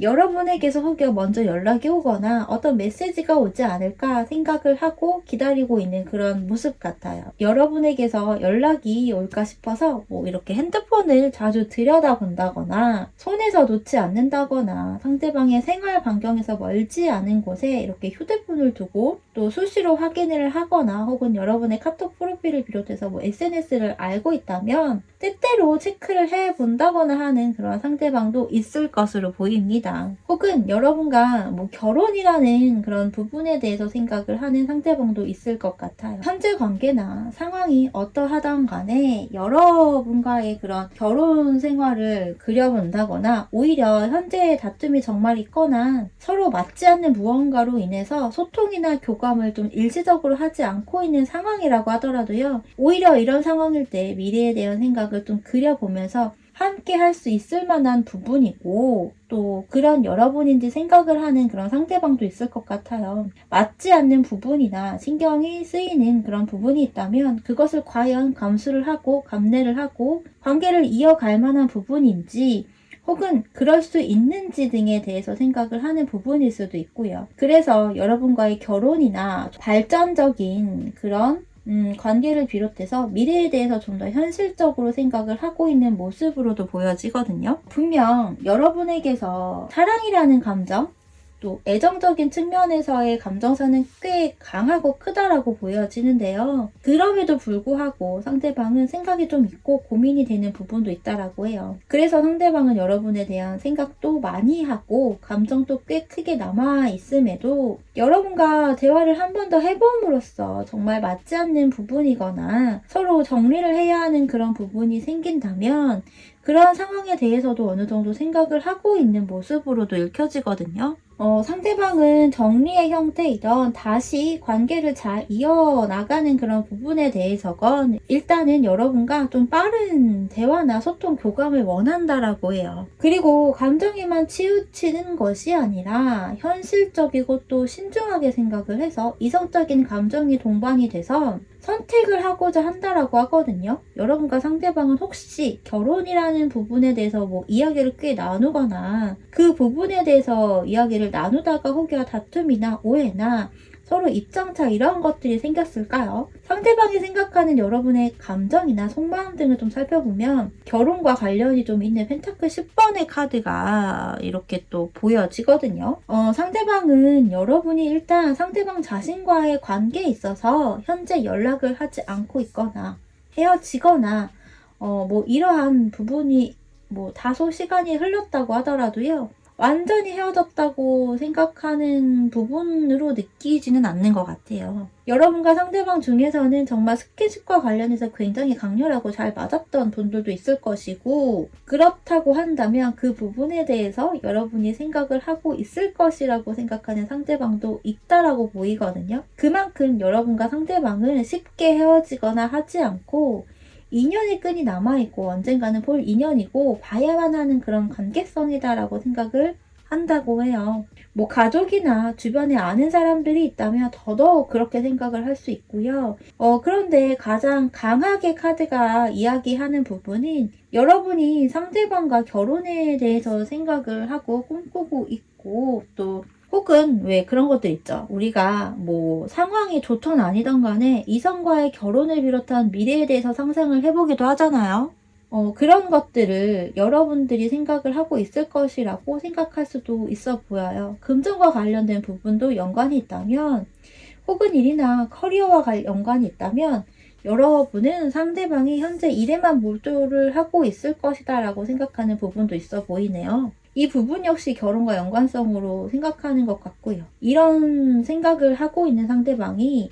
여러분에게서 혹여 먼저 연락이 오거나 어떤 메시지가 오지 않을까 생각을 하고 기다리고 있는 그런 모습 같아요. 여러분에게서 연락이 올까 싶어서 뭐 이렇게 핸드폰을 자주 들여다본다거나 손에서 놓지 않는다거나 상대방의 생활 반경에서 멀지 않은 곳에 이렇게 휴대폰을 두고 또 수시로 확인을 하거나 혹은 여러분의 카톡 프로필을 비롯해서 뭐 SNS를 알고 있다면 때때로 체크를 해본다거나 하는 그런 상대방도 있을 것으로 보입니다. 혹은 여러분과 뭐 결혼이라는 그런 부분에 대해서 생각을 하는 상대방도 있을 것 같아요. 현재 관계나 상황이 어떠하던 간에 여러분과의 그런 결혼 생활을 그려본다거나 오히려 현재의 다툼이 정말 있거나 서로 맞지 않는 무언가로 인해서 소통이나 교감을 좀 일시적으로 하지 않고 있는 상황이라고 하더라도요. 오히려 이런 상황일 때 미래에 대한 생각을 좀 그려보면서 함께 할 수 있을 만한 부분이고 또 그런 여러분인지 생각을 하는 그런 상대방도 있을 것 같아요. 맞지 않는 부분이나 신경이 쓰이는 그런 부분이 있다면 그것을 과연 감수를 하고 감내를 하고 관계를 이어갈 만한 부분인지 혹은 그럴 수 있는지 등에 대해서 생각을 하는 부분일 수도 있고요. 그래서 여러분과의 결혼이나 발전적인 그런 관계를 비롯해서 미래에 대해서 좀 더 현실적으로 생각을 하고 있는 모습으로도 보여지거든요. 분명 여러분에게서 사랑이라는 감정, 또 애정적인 측면에서의 감정선은 꽤 강하고 크다라고 보여지는데요. 그럼에도 불구하고 상대방은 생각이 좀 있고 고민이 되는 부분도 있다라고 해요. 그래서 상대방은 여러분에 대한 생각도 많이 하고 감정도 꽤 크게 남아 있음에도 여러분과 대화를 한 번 더 해봄으로써 정말 맞지 않는 부분이거나 서로 정리를 해야 하는 그런 부분이 생긴다면 그러한 상황에 대해서도 어느 정도 생각을 하고 있는 모습으로도 읽혀지거든요. 상대방은 정리의 형태이던 다시 관계를 잘 이어나가는 그런 부분에 대해서건 일단은 여러분과 좀 빠른 대화나 소통, 교감을 원한다라고 해요. 그리고 감정에만 치우치는 것이 아니라 현실적이고 또 신중하게 생각을 해서 이성적인 감정이 동반이 돼서 선택을 하고자 한다라고 하거든요. 여러분과 상대방은 혹시 결혼이라는 부분에 대해서 뭐 이야기를 꽤 나누거나 그 부분에 대해서 이야기를 나누다가 혹여 다툼이나 오해나 서로 입장차 이런 것들이 생겼을까요? 상대방이 생각하는 여러분의 감정이나 속마음 등을 좀 살펴보면 결혼과 관련이 좀 있는 펜타클 10번의 카드가 이렇게 또 보여지거든요. 상대방은 여러분이 일단 상대방 자신과의 관계에 있어서 현재 연락을 하지 않고 있거나 헤어지거나 뭐 이러한 부분이 뭐 다소 시간이 흘렀다고 하더라도요. 완전히 헤어졌다고 생각하는 부분으로 느끼지는 않는 것 같아요. 여러분과 상대방 중에서는 정말 스킨십과 관련해서 굉장히 강렬하고 잘 맞았던 분들도 있을 것이고 그렇다고 한다면 그 부분에 대해서 여러분이 생각을 하고 있을 것이라고 생각하는 상대방도 있다라고 보이거든요. 그만큼 여러분과 상대방은 쉽게 헤어지거나 하지 않고 인연의 끈이 남아있고 언젠가는 볼 인연이고 봐야만 하는 그런 관계성이다라고 생각을 한다고 해요. 뭐 가족이나 주변에 아는 사람들이 있다면 더더욱 그렇게 생각을 할 수 있고요. 그런데 가장 강하게 카드가 이야기하는 부분은 여러분이 상대방과 결혼에 대해서 생각을 하고 꿈꾸고 있고 또 혹은 왜 그런 것들 있죠. 우리가 뭐 상황이 좋든 아니든 간에 이성과의 결혼을 비롯한 미래에 대해서 상상을 해보기도 하잖아요. 그런 것들을 여러분들이 생각을 하고 있을 것이라고 생각할 수도 있어 보여요. 금전과 관련된 부분도 연관이 있다면 혹은 일이나 커리어와 연관이 있다면 여러분은 상대방이 현재 일에만 몰두를 하고 있을 것이다 라고 생각하는 부분도 있어 보이네요. 이 부분 역시 결혼과 연관성으로 생각하는 것 같고요. 이런 생각을 하고 있는 상대방이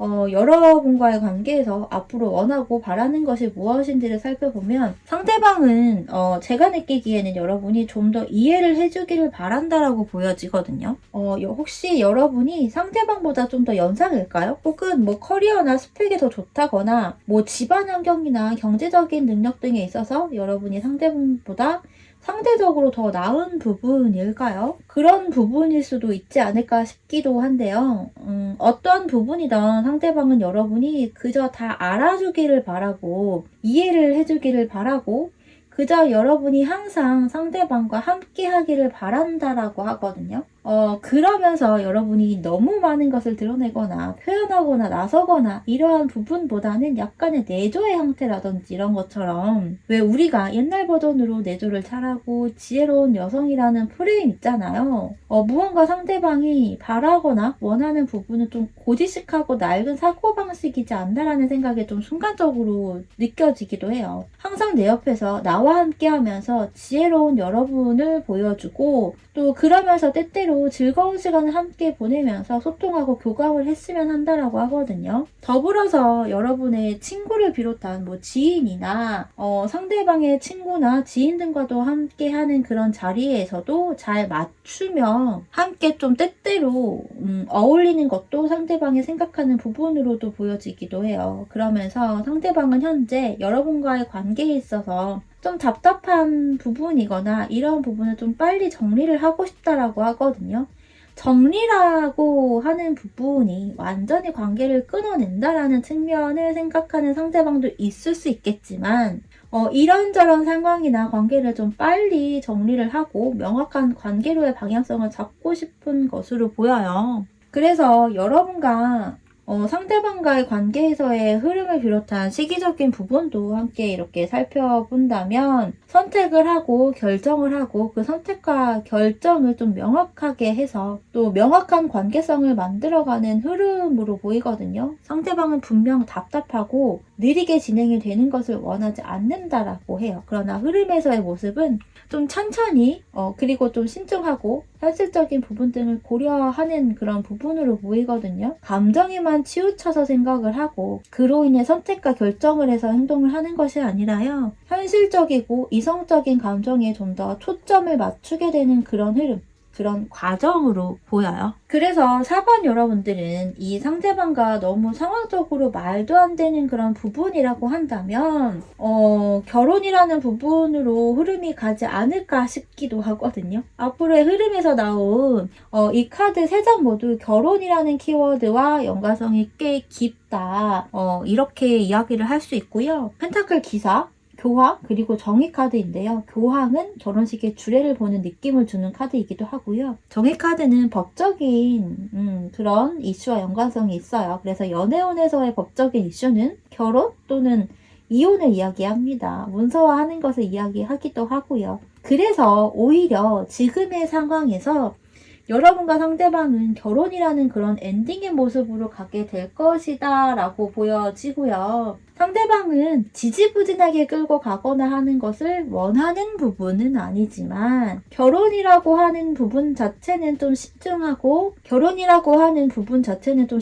여러분과의 관계에서 앞으로 원하고 바라는 것이 무엇인지를 살펴보면 상대방은 제가 느끼기에는 여러분이 좀 더 이해를 해주기를 바란다라고 보여지거든요. 혹시 여러분이 상대방보다 좀 더 연상일까요? 혹은 뭐 커리어나 스펙이 더 좋다거나 뭐 집안 환경이나 경제적인 능력 등에 있어서 여러분이 상대방보다 상대적으로 더 나은 부분일까요? 그런 부분일 수도 있지 않을까 싶기도 한데요. 어떤 부분이든 상대방은 여러분이 그저 다 알아주기를 바라고 이해를 해주기를 바라고 그저 여러분이 항상 상대방과 함께 하기를 바란다라고 하거든요. 그러면서 여러분이 너무 많은 것을 드러내거나 표현하거나 나서거나 이러한 부분보다는 약간의 내조의 형태라든지 이런 것처럼, 왜 우리가 옛날 버전으로 내조를 잘하고 지혜로운 여성이라는 프레임 있잖아요. 무언가 상대방이 바라거나 원하는 부분은 좀 고지식하고 낡은 사고방식이지 않나라는 생각이 좀 순간적으로 느껴지기도 해요. 항상 내 옆에서 나와 함께 하면서 지혜로운 여러분을 보여주고, 또 그러면서 때때로 즐거운 시간을 함께 보내면서 소통하고 교감을 했으면 한다라고 하거든요. 더불어서 여러분의 친구를 비롯한 뭐 지인이나 상대방의 친구나 지인 등과도 함께 하는 그런 자리에서도 잘 맞추며 함께 좀 때때로 어울리는 것도 상대방이 생각하는 부분으로도 보여지기도 해요. 그러면서 상대방은 현재 여러분과의 관계에 있어서 좀 답답한 부분이거나 이런 부분을 좀 빨리 정리를 하고 싶다라고 하거든요. 정리라고 하는 부분이 완전히 관계를 끊어낸다라는 측면을 생각하는 상대방도 있을 수 있겠지만, 이런저런 상황이나 관계를 좀 빨리 정리를 하고 명확한 관계로의 방향성을 잡고 싶은 것으로 보여요. 그래서 여러분과 상대방과의 관계에서의 흐름을 비롯한 시기적인 부분도 함께 이렇게 살펴본다면, 선택을 하고 결정을 하고 그 선택과 결정을 좀 명확하게 해서 또 명확한 관계성을 만들어가는 흐름으로 보이거든요. 상대방은 분명 답답하고 느리게 진행이 되는 것을 원하지 않는다라고 해요. 그러나 흐름에서의 모습은 좀 천천히 그리고 좀 신중하고 현실적인 부분 등을 고려하는 그런 부분으로 보이거든요. 감정에만 치우쳐서 생각을 하고 그로 인해 선택과 결정을 해서 행동을 하는 것이 아니라요, 현실적이고 이성적인 감정에 좀 더 초점을 맞추게 되는 그런 흐름, 그런 과정으로 보여요. 그래서 4번 여러분들은 이 상대방과 너무 상황적으로 말도 안 되는 그런 부분이라고 한다면 결혼이라는 부분으로 흐름이 가지 않을까 싶기도 하거든요. 앞으로의 흐름에서 나온 이 카드 3장 모두 결혼이라는 키워드와 연관성이 꽤 깊다, 이렇게 이야기를 할 수 있고요. 펜타클 기사, 교황, 그리고 정의 카드인데요. 교황은 결혼식의 주례를 보는 느낌을 주는 카드이기도 하고요. 정의 카드는 법적인 그런 이슈와 연관성이 있어요. 그래서 연애운에서의 법적인 이슈는 결혼 또는 이혼을 이야기합니다. 문서화하는 것을 이야기하기도 하고요. 그래서 오히려 지금의 상황에서 여러분과 상대방은 결혼이라는 그런 엔딩의 모습으로 가게 될 것이다 라고 보여지고요. 상대방은 지지부진하게 끌고 가거나 하는 것을 원하는 부분은 아니지만, 결혼이라고 하는 부분 자체는 좀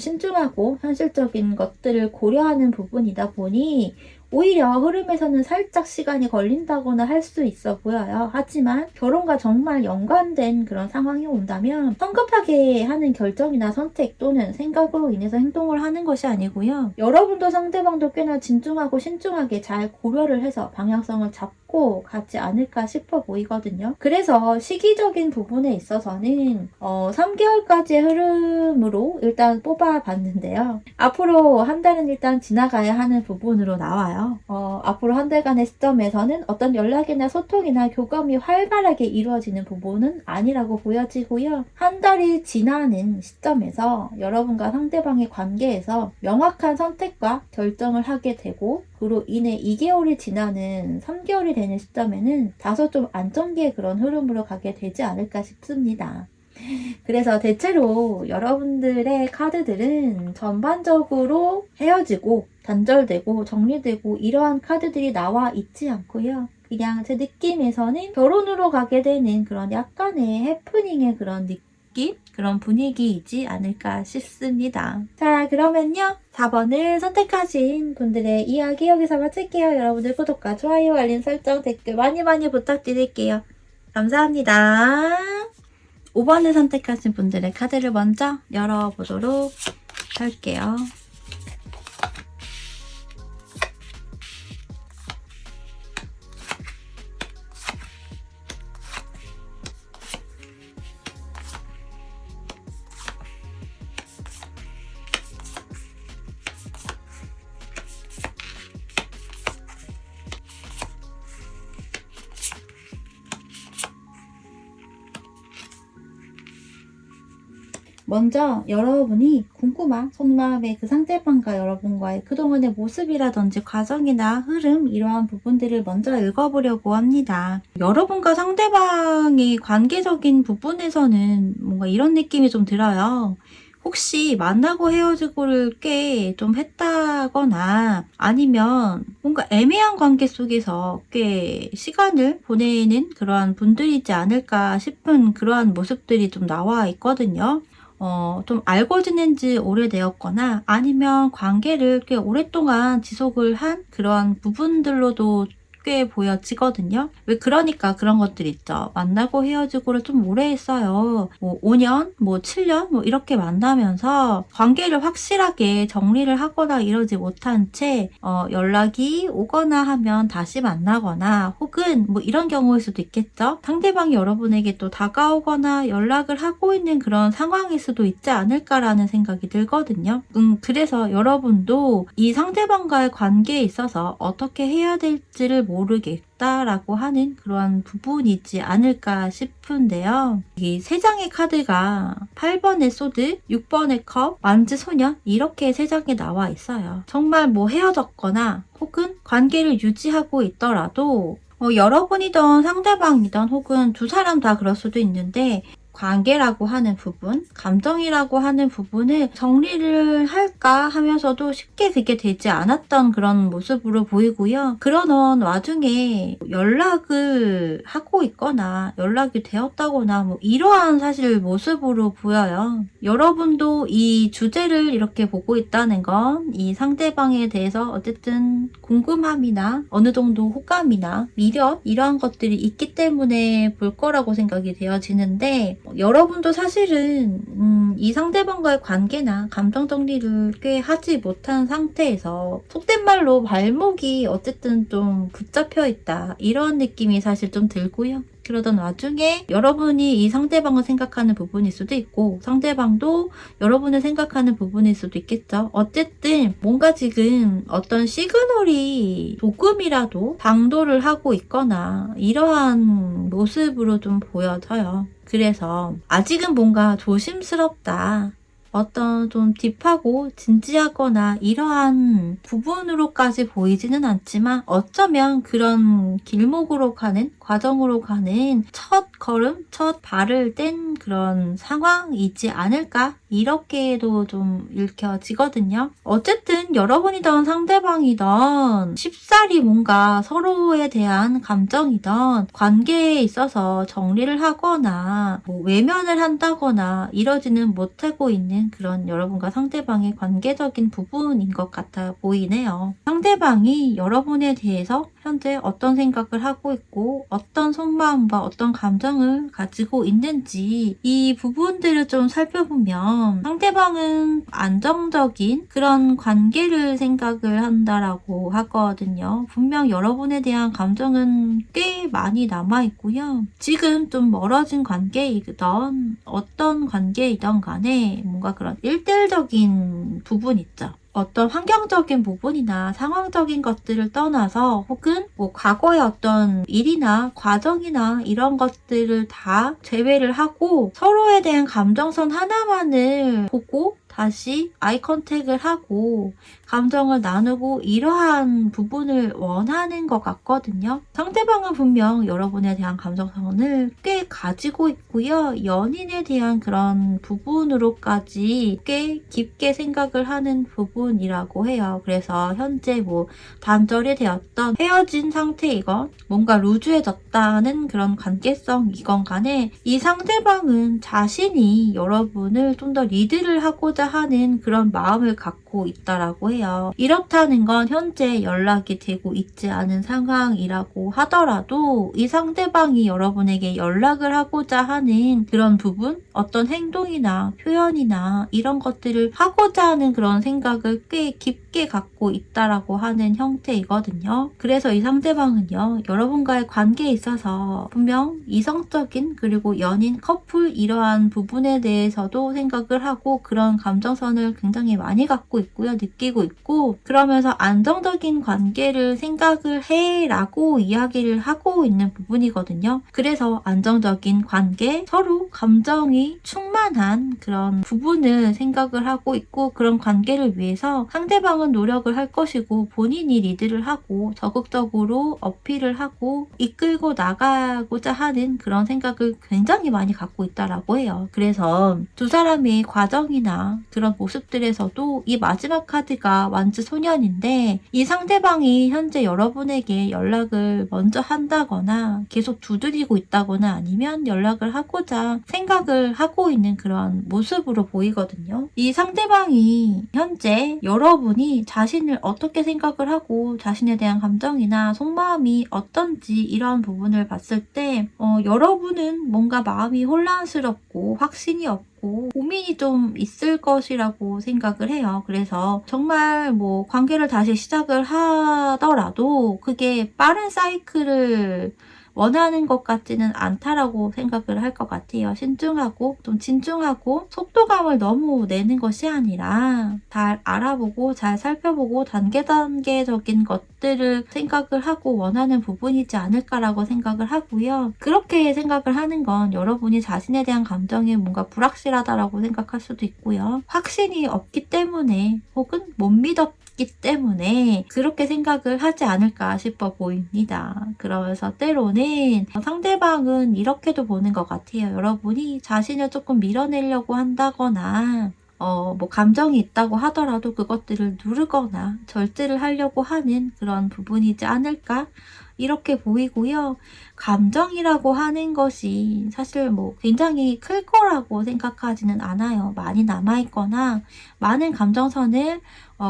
신중하고 현실적인 것들을 고려하는 부분이다 보니 오히려 흐름에서는 살짝 시간이 걸린다거나 할 수 있어 보여요. 하지만 결혼과 정말 연관된 그런 상황이 온다면 성급하게 하는 결정이나 선택 또는 생각으로 인해서 행동을 하는 것이 아니고요. 여러분도 상대방도 꽤나 진중하고 신중하게 잘 고려를 해서 방향성을 잡고 가지 않을까 싶어 보이거든요. 그래서 시기적인 부분에 있어서는 3개월까지의 흐름으로 일단 뽑아봤는데요. 앞으로 한 달은 일단 지나가야 하는 부분으로 나와요. 앞으로 한 달간의 시점에서는 어떤 연락이나 소통이나 교감이 활발하게 이루어지는 부분은 아니라고 보여지고요. 한 달이 지나는 시점에서 여러분과 상대방의 관계에서 명확한 선택과 결정을 하게 되고, 그로 인해 2개월이 지나는 3개월이 되는 시점에는 다소 좀 안정기의 그런 흐름으로 가게 되지 않을까 싶습니다. 그래서 대체로 여러분들의 카드들은 전반적으로 헤어지고 단절되고 정리되고 이러한 카드들이 나와 있지 않고요. 그냥 제 느낌에서는 결혼으로 가게 되는 그런 약간의 해프닝의 그런 느낌? 그런 분위기이지 않을까 싶습니다. 자, 그러면요, 4번을 선택하신 분들의 이야기 여기서 마칠게요. 여러분들 구독과 좋아요, 알림 설정, 댓글 많이 부탁드릴게요. 감사합니다. 5번을 선택하신 분들의 카드를 먼저 열어보도록 할게요. 먼저 여러분이 궁금한 속마음의 그 상대방과 여러분과의 그동안의 모습이라든지 과정이나 흐름, 이러한 부분들을 먼저 읽어보려고 합니다. 여러분과 상대방의 관계적인 부분에서는 뭔가 이런 느낌이 좀 들어요. 혹시 만나고 헤어지고를 꽤 좀 했다거나 아니면 뭔가 애매한 관계 속에서 꽤 시간을 보내는 그러한 분들이지 않을까 싶은 그러한 모습들이 좀 나와 있거든요. 좀 알고 지낸 지 오래되었거나 아니면 관계를 꽤 오랫동안 지속을 한 그런 부분들로도 꽤 보여지거든요. 왜 그러니까 그런 것들 있죠. 만나고 헤어지고를 좀 오래 했어요. 뭐 5년, 뭐 7년 뭐 이렇게 만나면서 관계를 확실하게 정리를 하거나 이러지 못한 채 연락이 오거나 하면 다시 만나거나 혹은 뭐 이런 경우일 수도 있겠죠. 상대방이 여러분에게 또 다가오거나 연락을 하고 있는 그런 상황일 수도 있지 않을까라는 생각이 들거든요. 그래서 여러분도 이 상대방과의 관계에 있어서 어떻게 해야 될지를 모르겠다라고 하는 그러한 부분이지 않을까 싶은데요. 이 세 장의 카드가 8번의 소드, 6번의 컵, 만지소년 이렇게 세 장이 나와 있어요. 정말 뭐 헤어졌거나 혹은 관계를 유지하고 있더라도 여러분이든 상대방이든 혹은 두 사람 다 그럴 수도 있는데 관계라고 하는 부분, 감정이라고 하는 부분을 정리를 할까 하면서도 쉽게 그게 되지 않았던 그런 모습으로 보이고요. 그러던 와중에 연락을 하고 있거나 연락이 되었다거나 뭐 이러한 사실 모습으로 보여요. 여러분도 이 주제를 이렇게 보고 있다는 건 이 상대방에 대해서 어쨌든 궁금함이나 어느 정도 호감이나 미련 이러한 것들이 있기 때문에 볼 거라고 생각이 되어지는데 여러분도 사실은 이 상대방과의 관계나 감정 정리를 꽤 하지 못한 상태에서 속된 말로 발목이 어쨌든 좀 붙잡혀 있다 이런 느낌이 사실 좀 들고요. 그러던 와중에 여러분이 이 상대방을 생각하는 부분일 수도 있고 상대방도 여러분을 생각하는 부분일 수도 있겠죠. 어쨌든 뭔가 지금 어떤 시그널이 조금이라도 당도를 하고 있거나 이러한 모습으로 좀 보여져요. 그래서 아직은 뭔가 조심스럽다. 어떤 좀 딥하고 진지하거나 이러한 부분으로까지 보이지는 않지만 어쩌면 그런 길목으로 가는 과정으로 가는 첫 걸음, 첫 발을 뗀 그런 상황이지 않을까? 이렇게도 좀 읽혀지거든요. 어쨌든 여러분이든 상대방이든 쉽사리 뭔가 서로에 대한 감정이든 관계에 있어서 정리를 하거나 뭐 외면을 한다거나 이러지는 못하고 있는 그런 여러분과 상대방의 관계적인 부분인 것 같아 보이네요. 상대방이 여러분에 대해서 현재 어떤 생각을 하고 있고 어떤 속마음과 어떤 감정을 가지고 있는지 이 부분들을 좀 살펴보면 상대방은 안정적인 그런 관계를 생각을 한다라고 하거든요. 분명 여러분에 대한 감정은 꽤 많이 남아있고요. 지금 좀 멀어진 관계이든 어떤 관계이든 간에 뭔가 그런 일대일적인 부분 있죠. 어떤 환경적인 부분이나 상황적인 것들을 떠나서 혹은 뭐 과거의 어떤 일이나 과정이나 이런 것들을 다 제외를 하고 서로에 대한 감정선 하나만을 보고 다시 아이 컨택을 하고 감정을 나누고 이러한 부분을 원하는 것 같거든요. 상대방은 분명 여러분에 대한 감정선을 꽤 가지고 있고요. 연인에 대한 그런 부분으로까지 꽤 깊게 생각을 하는 부분이라고 해요. 그래서 현재 뭐 단절이 되었던 헤어진 상태이건 뭔가 루즈해졌다는 그런 관계성이건 간에 이 상대방은 자신이 여러분을 좀 더 리드를 하고자 하는 그런 마음을 갖고 있다라고 해요. 이렇다는 건 현재 연락이 되고 있지 않은 상황이라고 하더라도 이 상대방이 여러분에게 연락을 하고자 하는 그런 부분, 어떤 행동이나 표현이나 이런 것들을 하고자 하는 그런 생각을 꽤 깊게 갖고 있다라고 하는 형태이거든요. 그래서 이 상대방은요, 여러분과의 관계에 있어서 분명 이성적인 그리고 연인, 커플 이러한 부분에 대해서도 생각을 하고 그런 감정선을 굉장히 많이 갖고 하고 있고요. 느끼고 있고 그러면서 안정적인 관계를 생각을 해라고 이야기를 하고 있는 부분이거든요. 그래서 안정적인 관계, 서로 감정이 충만한 그런 부분을 생각을 하고 있고 그런 관계를 위해서 상대방은 노력을 할 것이고 본인이 리드를 하고 적극적으로 어필을 하고 이끌고 나가고자 하는 그런 생각을 굉장히 많이 갖고 있다라고 해요. 그래서 두 사람의 과정이나 그런 모습들에서도 이 마지막 카드가 완주 소년인데 이 상대방이 현재 여러분에게 연락을 먼저 한다거나 계속 두드리고 있다거나 아니면 연락을 하고자 생각을 하고 있는 그런 모습으로 보이거든요. 이 상대방이 현재 여러분이 자신을 어떻게 생각을 하고 자신에 대한 감정이나 속마음이 어떤지 이런 부분을 봤을 때 여러분은 뭔가 마음이 혼란스럽고 확신이 없고 고민이 좀 있을 것이라고 생각을 해요. 그래서 정말 뭐 관계를 다시 시작을 하더라도 그게 빠른 사이클을 원하는 것 같지는 않다라고 생각을 할 것 같아요. 신중하고 좀 진중하고 속도감을 너무 내는 것이 아니라 잘 알아보고 잘 살펴보고 단계적인 것들을 생각을 하고 원하는 부분이지 않을까라고 생각을 하고요. 그렇게 생각을 하는 건 여러분이 자신에 대한 감정이 뭔가 불확실하다라고 생각할 수도 있고요. 확신이 없기 때문에 혹은 못 믿었기 때문에 그렇게 생각을 하지 않을까 싶어 보입니다. 그러면서 때로는 상대방은 이렇게도 보는 것 같아요. 여러분이 자신을 조금 밀어내려고 한다거나 뭐 감정이 있다고 하더라도 그것들을 누르거나 절제를 하려고 하는 그런 부분이지 않을까? 이렇게 보이고요. 감정이라고 하는 것이 사실 뭐 굉장히 클 거라고 생각하지는 않아요. 많이 남아있거나 많은 감정선을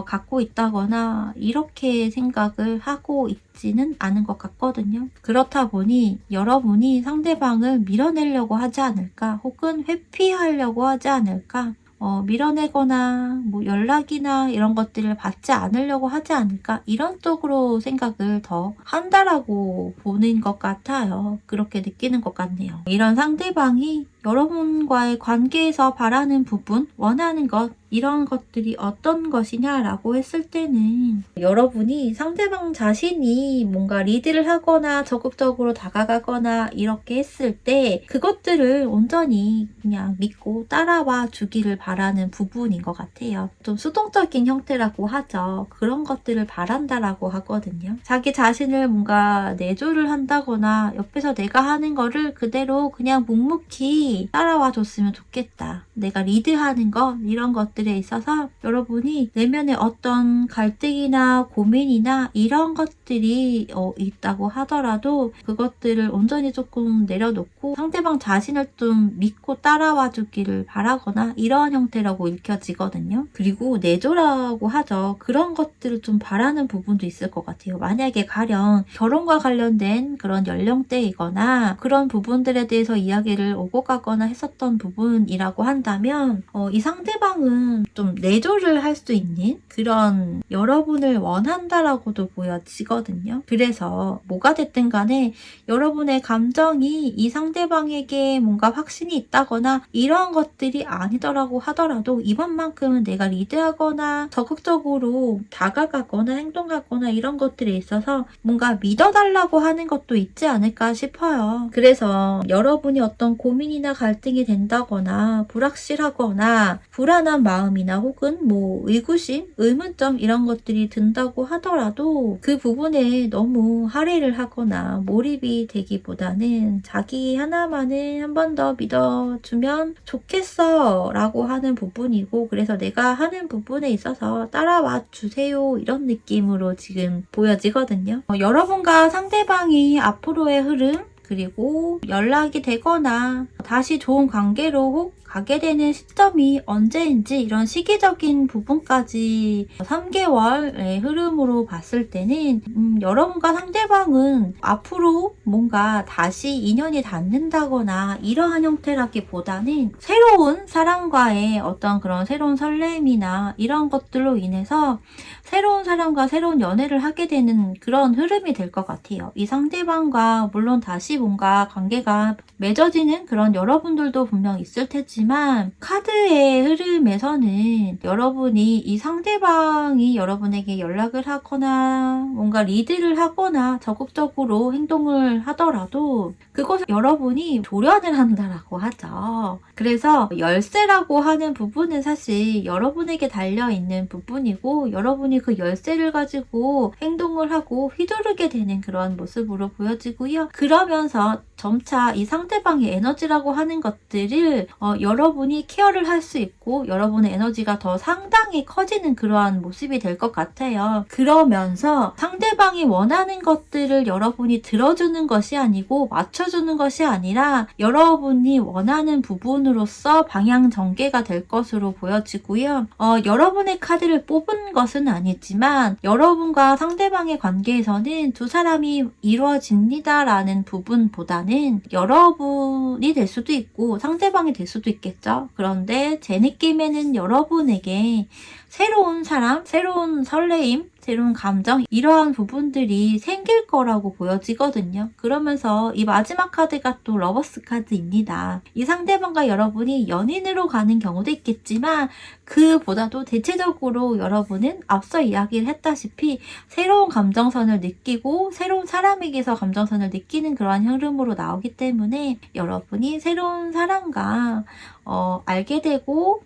갖고 있다거나 이렇게 생각을 하고 있지는 않은 것 같거든요. 그렇다 보니 여러분이 상대방을 밀어내려고 하지 않을까 혹은 회피하려고 하지 않을까 밀어내거나 뭐 연락이나 이런 것들을 받지 않으려고 하지 않을까 이런 쪽으로 생각을 더 한다라고 보는 것 같아요. 그렇게 느끼는 것 같네요. 이런 상대방이 여러분과의 관계에서 바라는 부분, 원하는 것 이런 것들이 어떤 것이냐라고 했을 때는 여러분이 상대방 자신이 뭔가 리드를 하거나 적극적으로 다가가거나 이렇게 했을 때 그것들을 온전히 그냥 믿고 따라와 주기를 바라는 부분인 것 같아요. 좀 수동적인 형태라고 하죠. 그런 것들을 바란다라고 하거든요. 자기 자신을 뭔가 내조를 한다거나 옆에서 내가 하는 거를 그대로 그냥 묵묵히 따라와 줬으면 좋겠다. 내가 리드하는 것 이런 것들에 있어서 여러분이 내면에 어떤 갈등이나 고민이나 이런 것들이 있다고 하더라도 그것들을 온전히 조금 내려놓고 상대방 자신을 좀 믿고 따라와 주기를 바라거나 이러한 형태라고 읽혀지거든요. 그리고 내조라고 하죠. 그런 것들을 좀 바라는 부분도 있을 것 같아요. 만약에 가령 결혼과 관련된 그런 연령대이거나 그런 부분들에 대해서 이야기를 오고 가거나 했었던 부분이라고 한다면 이 상대방은 좀 내조를 할 수 있는 그런 여러분을 원한다라고도 보여지거든요. 그래서 뭐가 됐든 간에 여러분의 감정이 이 상대방에게 뭔가 확신이 있다거나 이러한 것들이 아니더라고 하더라도 이번만큼은 내가 리드하거나 적극적으로 다가가거나 행동하거나 이런 것들에 있어서 뭔가 믿어달라고 하는 것도 있지 않을까 싶어요. 그래서 여러분이 어떤 고민이나 갈등이 된다거나 불확실하거나 불안한 마음이나 혹은 뭐 의구심, 의문점 이런 것들이 든다고 하더라도 그 부분에 너무 할애를 하거나 몰입이 되기보다는 자기 하나만은 한 번 더 믿어주면 좋겠어 라고 하는 부분이고 그래서 내가 하는 부분에 있어서 따라와 주세요 이런 느낌으로 지금 보여지거든요. 여러분과 상대방이 앞으로의 흐름 그리고 연락이 되거나 다시 좋은 관계로 가게 되는 시점이 언제인지 이런 시기적인 부분까지 3개월의 흐름으로 봤을 때는 여러분과 상대방은 앞으로 뭔가 다시 인연이 닿는다거나 이러한 형태라기보다는 새로운 사람과의 어떤 그런 새로운 설렘이나 이런 것들로 인해서 새로운 사람과 새로운 연애를 하게 되는 그런 흐름이 될 것 같아요. 이 상대방과 물론 다시 뭔가 관계가 맺어지는 그런 여러분들도 분명 있을 테지 하겠지만 카드의 흐름에서는 여러분이 이 상대방이 여러분에게 연락을 하거나 뭔가 리드를 하거나 적극적으로 행동을 하더라도 그것을 여러분이 조련을 한다라고 하죠. 그래서 열쇠라고 하는 부분은 사실 여러분에게 달려있는 부분이고 여러분이 그 열쇠를 가지고 행동을 하고 휘두르게 되는 그런 모습으로 보여지고요. 그러면서 점차 이 상대방의 에너지라고 하는 것들을 여러분이 케어를 할 수 있고 여러분의 에너지가 더 상당히 커지는 그러한 모습이 될 것 같아요. 그러면서 상대방이 원하는 것들을 여러분이 들어주는 것이 아니고 맞춰주는 것이 아니라 여러분이 원하는 부분으로서 방향 전개가 될 것으로 보여지고요. 여러분의 카드를 뽑은 것은 아니지만 여러분과 상대방의 관계에서는 두 사람이 이루어집니다라는 부분보다는 여러분이 될 수도 있고 상대방이 될 수도 있겠죠. 그런데 제 느낌에는 여러분에게 새로운 사람, 새로운 설레임, 새로운 감정 이러한 부분들이 생길 거라고 보여지거든요. 그러면서 이 마지막 카드가 또 러버스 카드입니다. 이 상대방과 여러분이 연인으로 가는 경우도 있겠지만 그보다도 대체적으로 여러분은 앞서 이야기를 했다시피 새로운 감정선을 느끼고 새로운 사람에게서 감정선을 느끼는 그러한 흐름으로 나오기 때문에 여러분이 새로운 사람과 알게 되고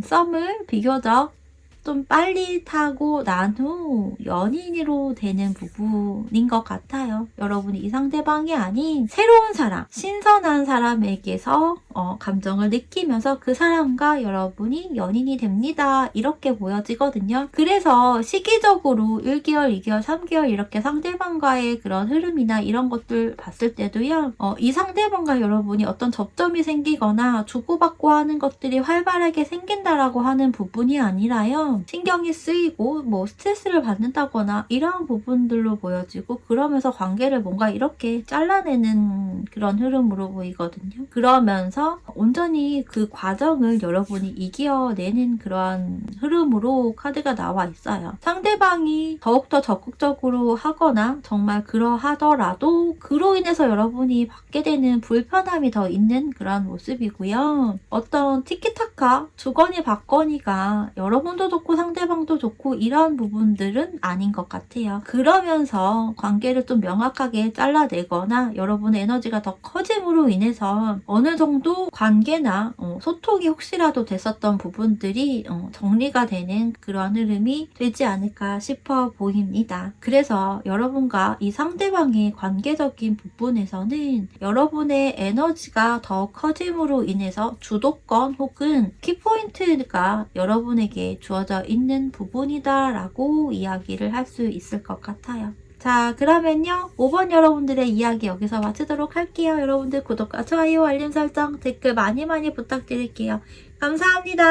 썸을 비교적 좀 빨리 타고 난 후 연인으로 되는 부분인 것 같아요. 여러분이 이 상대방이 아닌 새로운 사람, 신선한 사람에게서 감정을 느끼면서 그 사람과 여러분이 연인이 됩니다. 이렇게 보여지거든요. 그래서 시기적으로 1개월, 2개월, 3개월 이렇게 상대방과의 그런 흐름이나 이런 것들 봤을 때도요. 이 상대방과 여러분이 어떤 접점이 생기거나 주고받고 하는 것들이 활발하게 생긴다라고 하는 부분이 아니라요. 신경이 쓰이고 뭐 스트레스를 받는다거나 이러한 부분들로 보여지고 그러면서 관계를 뭔가 이렇게 잘라내는 그런 흐름으로 보이거든요. 그러면서 온전히 그 과정을 여러분이 이겨내는 그러한 흐름으로 카드가 나와 있어요. 상대방이 더욱더 적극적으로 하거나 정말 그러하더라도 그로 인해서 여러분이 받게 되는 불편함이 더 있는 그런 모습이고요. 어떤 티키타카, 주거니 받거니가 여러분도 좋고 상대방도 좋고 이런 부분들은 아닌 것 같아요. 그러면서 관계를 좀 명확하게 잘라내거나 여러분의 에너지가 더 커짐으로 인해서 어느 정도 관계나 소통이 혹시라도 됐었던 부분들이 정리가 되는 그런 흐름이 되지 않을까 싶어 보입니다. 그래서 여러분과 이 상대방의 관계적인 부분에서는 여러분의 에너지가 더 커짐으로 인해서 주도권 혹은 키포인트가 여러분에게 주어져 있는 부분이다 라고 이야기를 할 수 있을 것 같아요. 자, 그러면요 5번 여러분들의 이야기 여기서 마치도록 할게요. 여러분들 구독과 좋아요, 알림 설정, 댓글 많이 부탁드릴게요. 감사합니다.